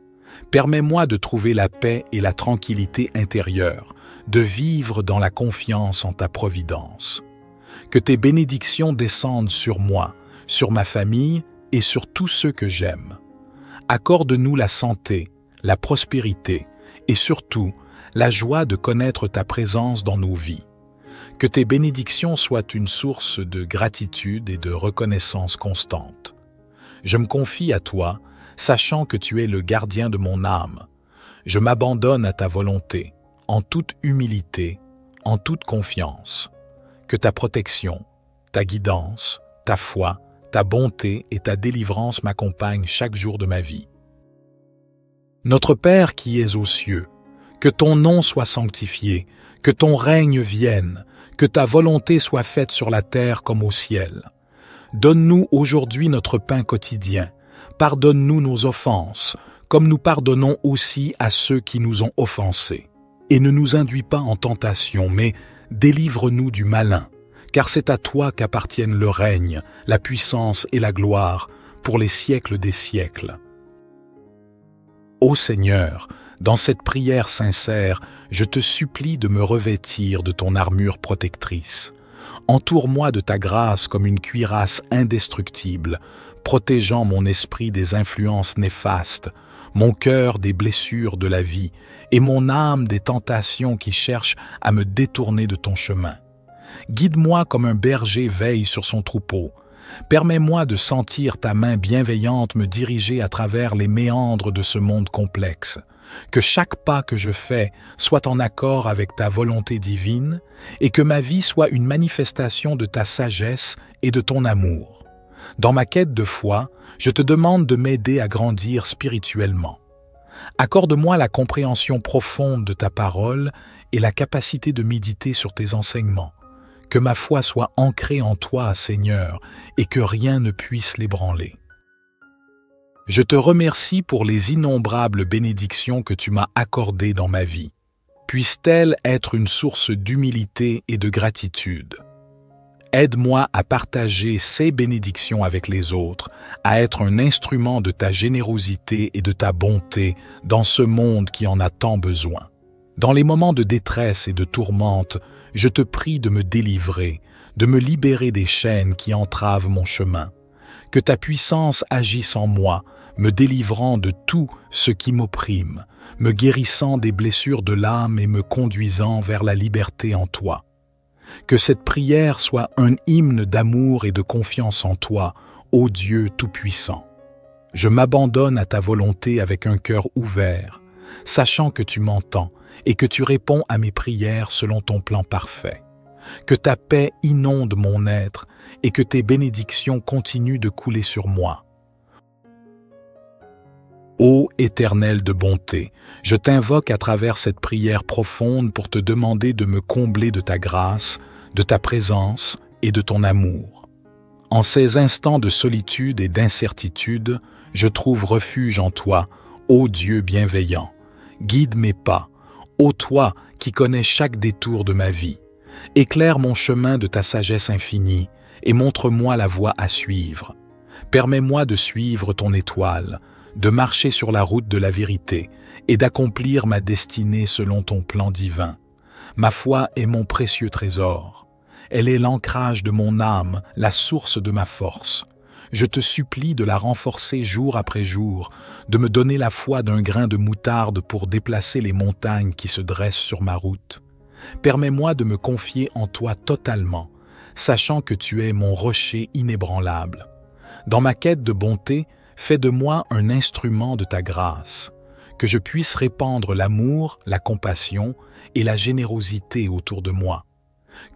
Permets-moi de trouver la paix et la tranquillité intérieure, de vivre dans la confiance en ta providence. Que tes bénédictions descendent sur moi, sur ma famille et sur tous ceux que j'aime. Accorde-nous la santé, la prospérité et surtout la joie de connaître ta présence dans nos vies. Que tes bénédictions soient une source de gratitude et de reconnaissance constante. Je me confie à toi, sachant que tu es le gardien de mon âme. Je m'abandonne à ta volonté, en toute humilité, en toute confiance. Que ta protection, ta guidance, ta foi, ta bonté et ta délivrance m'accompagnent chaque jour de ma vie. Notre Père qui es aux cieux, que ton nom soit sanctifié, que ton règne vienne, que ta volonté soit faite sur la terre comme au ciel. Donne-nous aujourd'hui notre pain quotidien. Pardonne-nous nos offenses, comme nous pardonnons aussi à ceux qui nous ont offensés. Et ne nous induis pas en tentation, mais délivre-nous du malin, car c'est à toi qu'appartiennent le règne, la puissance et la gloire, pour les siècles des siècles. Ô Seigneur, dans cette prière sincère, je te supplie de me revêtir de ton armure protectrice. Entoure-moi de ta grâce comme une cuirasse indestructible, protégeant mon esprit des influences néfastes, mon cœur des blessures de la vie et mon âme des tentations qui cherchent à me détourner de ton chemin. Guide-moi comme un berger veille sur son troupeau. Permets-moi de sentir ta main bienveillante me diriger à travers les méandres de ce monde complexe. Que chaque pas que je fais soit en accord avec ta volonté divine et que ma vie soit une manifestation de ta sagesse et de ton amour. Dans ma quête de foi, je te demande de m'aider à grandir spirituellement. Accorde-moi la compréhension profonde de ta parole et la capacité de méditer sur tes enseignements. Que ma foi soit ancrée en toi, Seigneur, et que rien ne puisse l'ébranler. Je te remercie pour les innombrables bénédictions que tu m'as accordées dans ma vie. Puissent-elles être une source d'humilité et de gratitude. Aide-moi à partager ces bénédictions avec les autres, à être un instrument de ta générosité et de ta bonté dans ce monde qui en a tant besoin. Dans les moments de détresse et de tourmente, je te prie de me délivrer, de me libérer des chaînes qui entravent mon chemin. Que ta puissance agisse en moi, me délivrant de tout ce qui m'opprime, me guérissant des blessures de l'âme et me conduisant vers la liberté en toi. Que cette prière soit un hymne d'amour et de confiance en toi, ô Dieu Tout-Puissant. Je m'abandonne à ta volonté avec un cœur ouvert, sachant que tu m'entends et que tu réponds à mes prières selon ton plan parfait. Que ta paix inonde mon être et que tes bénédictions continuent de couler sur moi. Ô Éternel de bonté, je t'invoque à travers cette prière profonde pour te demander de me combler de ta grâce, de ta présence et de ton amour. En ces instants de solitude et d'incertitude, je trouve refuge en toi, ô Dieu bienveillant. Guide mes pas, ô toi qui connais chaque détour de ma vie. Éclaire mon chemin de ta sagesse infinie et montre-moi la voie à suivre. Permets-moi de suivre ton étoile, de marcher sur la route de la vérité et d'accomplir ma destinée selon ton plan divin. Ma foi est mon précieux trésor. Elle est l'ancrage de mon âme, la source de ma force. Je te supplie de la renforcer jour après jour, de me donner la foi d'un grain de moutarde pour déplacer les montagnes qui se dressent sur ma route. Permets-moi de me confier en toi totalement, sachant que tu es mon rocher inébranlable. Dans ma quête de bonté, fais de moi un instrument de ta grâce, que je puisse répandre l'amour, la compassion et la générosité autour de moi.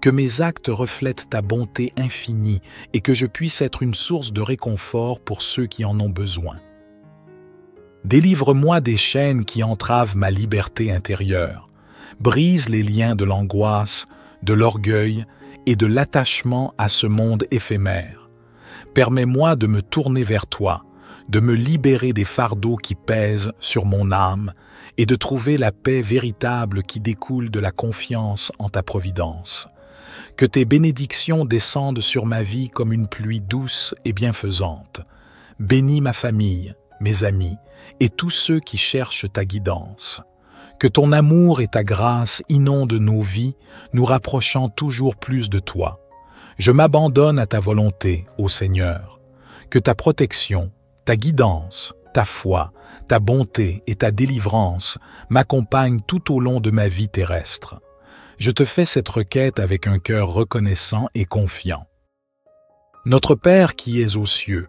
Que mes actes reflètent ta bonté infinie et que je puisse être une source de réconfort pour ceux qui en ont besoin. Délivre-moi des chaînes qui entravent ma liberté intérieure. Brise les liens de l'angoisse, de l'orgueil et de l'attachement à ce monde éphémère. Permets-moi de me tourner vers toi, de me libérer des fardeaux qui pèsent sur mon âme et de trouver la paix véritable qui découle de la confiance en ta providence. Que tes bénédictions descendent sur ma vie comme une pluie douce et bienfaisante. Bénis ma famille, mes amis et tous ceux qui cherchent ta guidance. Que ton amour et ta grâce inondent nos vies, nous rapprochant toujours plus de toi. Je m'abandonne à ta volonté, ô Seigneur. Que ta protection, ta guidance, ta foi, ta bonté et ta délivrance m'accompagnent tout au long de ma vie terrestre. Je te fais cette requête avec un cœur reconnaissant et confiant. Notre Père qui es aux cieux,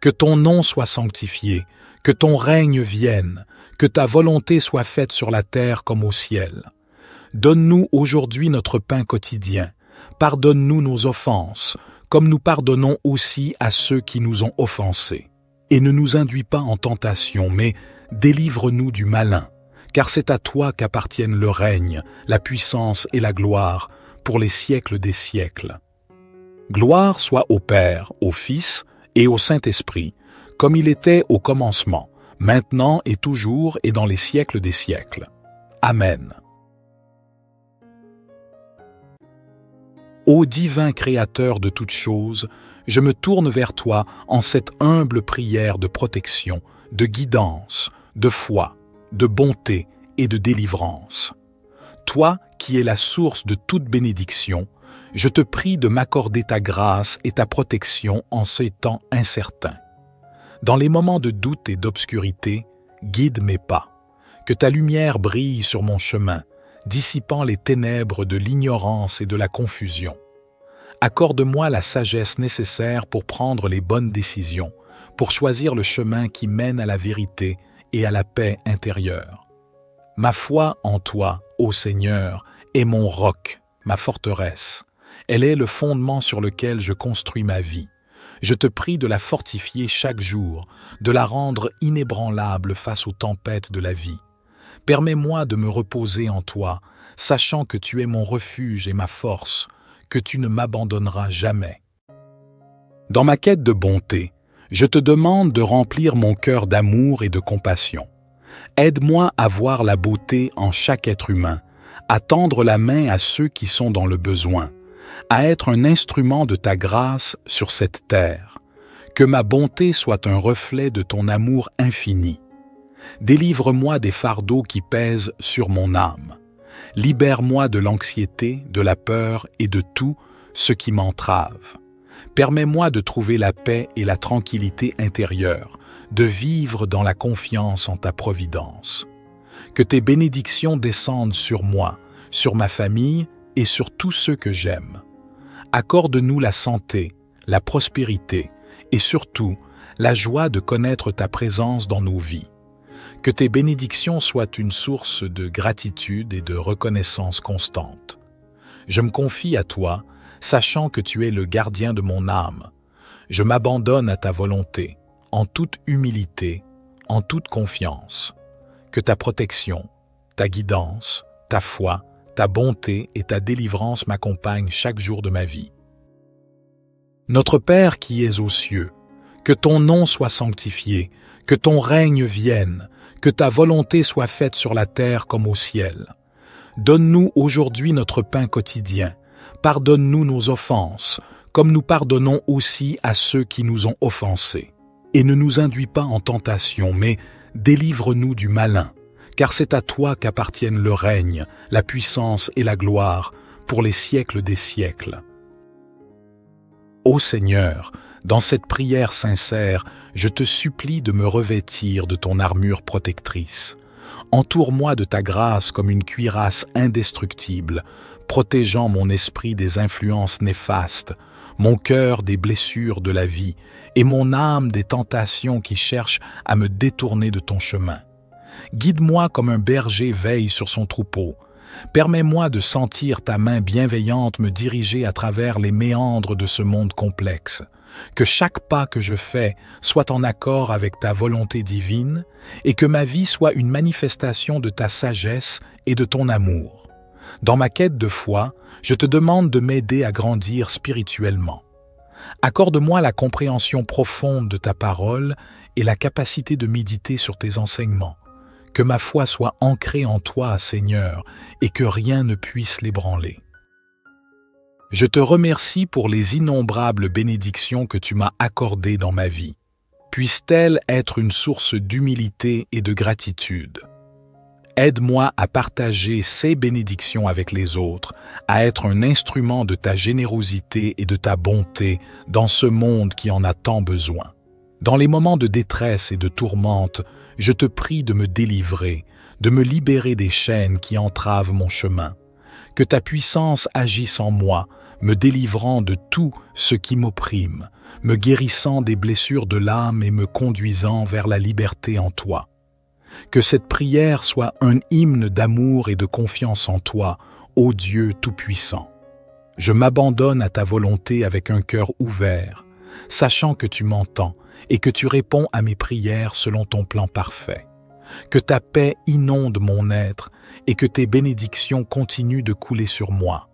que ton nom soit sanctifié, que ton règne vienne, que ta volonté soit faite sur la terre comme au ciel. Donne-nous aujourd'hui notre pain quotidien. Pardonne-nous nos offenses, comme nous pardonnons aussi à ceux qui nous ont offensés. Et ne nous induis pas en tentation, mais délivre-nous du malin, car c'est à toi qu'appartiennent le règne, la puissance et la gloire, pour les siècles des siècles. Gloire soit au Père, au Fils et au Saint-Esprit, comme il était au commencement, maintenant et toujours et dans les siècles des siècles. Amen. Ô divin Créateur de toutes choses, je me tourne vers toi en cette humble prière de protection, de guidance, de foi, de bonté et de délivrance. Toi qui es la source de toute bénédiction, je te prie de m'accorder ta grâce et ta protection en ces temps incertains. Dans les moments de doute et d'obscurité, guide mes pas. Que ta lumière brille sur mon chemin, dissipant les ténèbres de l'ignorance et de la confusion. Accorde-moi la sagesse nécessaire pour prendre les bonnes décisions, pour choisir le chemin qui mène à la vérité et à la paix intérieure. Ma foi en toi, ô Seigneur, est mon roc, ma forteresse. Elle est le fondement sur lequel je construis ma vie. Je te prie de la fortifier chaque jour, de la rendre inébranlable face aux tempêtes de la vie. Permets-moi de me reposer en toi, sachant que tu es mon refuge et ma force, que tu ne m'abandonneras jamais. Dans ma quête de bonté, je te demande de remplir mon cœur d'amour et de compassion. Aide-moi à voir la beauté en chaque être humain, à tendre la main à ceux qui sont dans le besoin, à être un instrument de ta grâce sur cette terre. Que ma bonté soit un reflet de ton amour infini. Délivre-moi des fardeaux qui pèsent sur mon âme. Libère-moi de l'anxiété, de la peur et de tout ce qui m'entrave. Permets-moi de trouver la paix et la tranquillité intérieure, de vivre dans la confiance en ta providence. Que tes bénédictions descendent sur moi, sur ma famille et sur tous ceux que j'aime. Accorde-nous la santé, la prospérité et surtout la joie de connaître ta présence dans nos vies. Que tes bénédictions soient une source de gratitude et de reconnaissance constante. Je me confie à toi, sachant que tu es le gardien de mon âme. Je m'abandonne à ta volonté, en toute humilité, en toute confiance. Que ta protection, ta guidance, ta foi, ta bonté et ta délivrance m'accompagnent chaque jour de ma vie. Notre Père qui es aux cieux, que ton nom soit sanctifié, que ton règne vienne, que ta volonté soit faite sur la terre comme au ciel. Donne-nous aujourd'hui notre pain quotidien. Pardonne-nous nos offenses, comme nous pardonnons aussi à ceux qui nous ont offensés. Et ne nous induis pas en tentation, mais délivre-nous du malin, car c'est à toi qu'appartiennent le règne, la puissance et la gloire, pour les siècles des siècles. Ô Seigneur, dans cette prière sincère, je te supplie de me revêtir de ton armure protectrice. Entoure-moi de ta grâce comme une cuirasse indestructible, protégeant mon esprit des influences néfastes, mon cœur des blessures de la vie et mon âme des tentations qui cherchent à me détourner de ton chemin. Guide-moi comme un berger veille sur son troupeau. Permets-moi de sentir ta main bienveillante me diriger à travers les méandres de ce monde complexe. Que chaque pas que je fais soit en accord avec ta volonté divine et que ma vie soit une manifestation de ta sagesse et de ton amour. Dans ma quête de foi, je te demande de m'aider à grandir spirituellement. Accorde-moi la compréhension profonde de ta parole et la capacité de méditer sur tes enseignements. Que ma foi soit ancrée en toi, Seigneur, et que rien ne puisse l'ébranler. Je te remercie pour les innombrables bénédictions que tu m'as accordées dans ma vie. Puisse-t-elle être une source d'humilité et de gratitude. Aide-moi à partager ces bénédictions avec les autres, à être un instrument de ta générosité et de ta bonté dans ce monde qui en a tant besoin. Dans les moments de détresse et de tourmente, je te prie de me délivrer, de me libérer des chaînes qui entravent mon chemin. Que ta puissance agisse en moi, me délivrant de tout ce qui m'opprime, me guérissant des blessures de l'âme et me conduisant vers la liberté en toi. Que cette prière soit un hymne d'amour et de confiance en toi, ô Dieu Tout-Puissant. Je m'abandonne à ta volonté avec un cœur ouvert, sachant que tu m'entends et que tu réponds à mes prières selon ton plan parfait. Que ta paix inonde mon être et que tes bénédictions continuent de couler sur moi.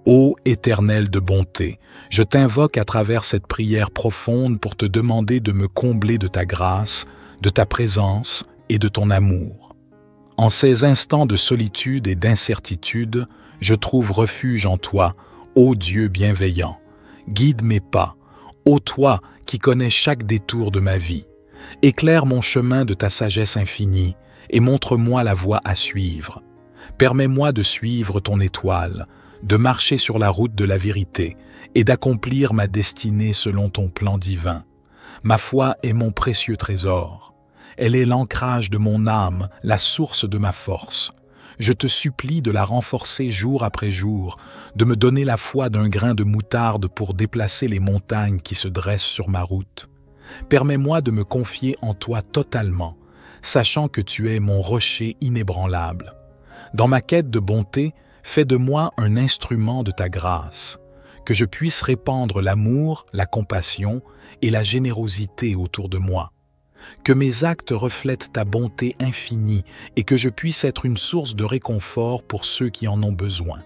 Ô Éternel de bonté, je t'invoque à travers cette prière profonde pour te demander de me combler de ta grâce, de ta présence et de ton amour. En ces instants de solitude et d'incertitude, je trouve refuge en toi, ô Dieu bienveillant. Guide mes pas, ô toi qui connais chaque détour de ma vie. Éclaire mon chemin de ta sagesse infinie et montre-moi la voie à suivre. Permets-moi de suivre ton étoile, de marcher sur la route de la vérité et d'accomplir ma destinée selon ton plan divin. Ma foi est mon précieux trésor. Elle est l'ancrage de mon âme, la source de ma force. Je te supplie de la renforcer jour après jour, de me donner la foi d'un grain de moutarde pour déplacer les montagnes qui se dressent sur ma route. Permets-moi de me confier en toi totalement, sachant que tu es mon rocher inébranlable. Dans ma quête de bonté, fais de moi un instrument de ta grâce, que je puisse répandre l'amour, la compassion et la générosité autour de moi. Que mes actes reflètent ta bonté infinie et que je puisse être une source de réconfort pour ceux qui en ont besoin.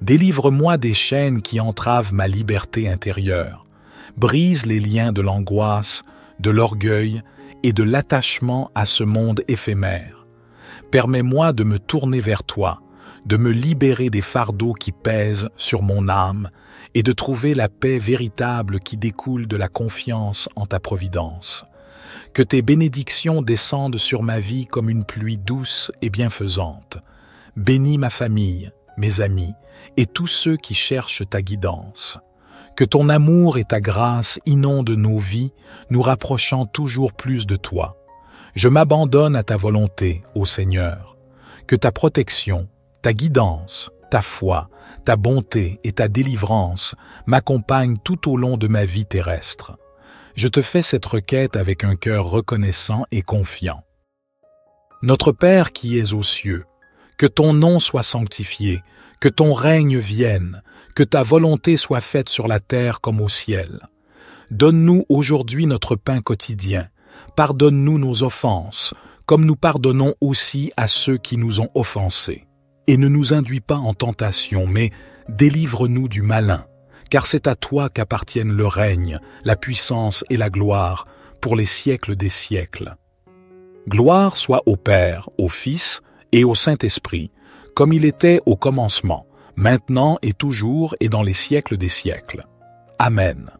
Délivre-moi des chaînes qui entravent ma liberté intérieure. Brise les liens de l'angoisse, de l'orgueil et de l'attachement à ce monde éphémère. Permets-moi de me tourner vers toi, de me libérer des fardeaux qui pèsent sur mon âme et de trouver la paix véritable qui découle de la confiance en ta providence. Que tes bénédictions descendent sur ma vie comme une pluie douce et bienfaisante. Bénis ma famille, mes amis et tous ceux qui cherchent ta guidance. Que ton amour et ta grâce inondent nos vies, nous rapprochant toujours plus de toi. Je m'abandonne à ta volonté, ô Seigneur. Que ta protection, ta guidance, ta foi, ta bonté et ta délivrance m'accompagnent tout au long de ma vie terrestre. Je te fais cette requête avec un cœur reconnaissant et confiant. Notre Père qui es aux cieux, que ton nom soit sanctifié, que ton règne vienne, que ta volonté soit faite sur la terre comme au ciel. Donne-nous aujourd'hui notre pain quotidien. Pardonne-nous nos offenses, comme nous pardonnons aussi à ceux qui nous ont offensés. Et ne nous induis pas en tentation, mais délivre-nous du malin, car c'est à toi qu'appartiennent le règne, la puissance et la gloire, pour les siècles des siècles. Gloire soit au Père, au Fils et au Saint-Esprit, comme il était au commencement, maintenant et toujours et dans les siècles des siècles. Amen.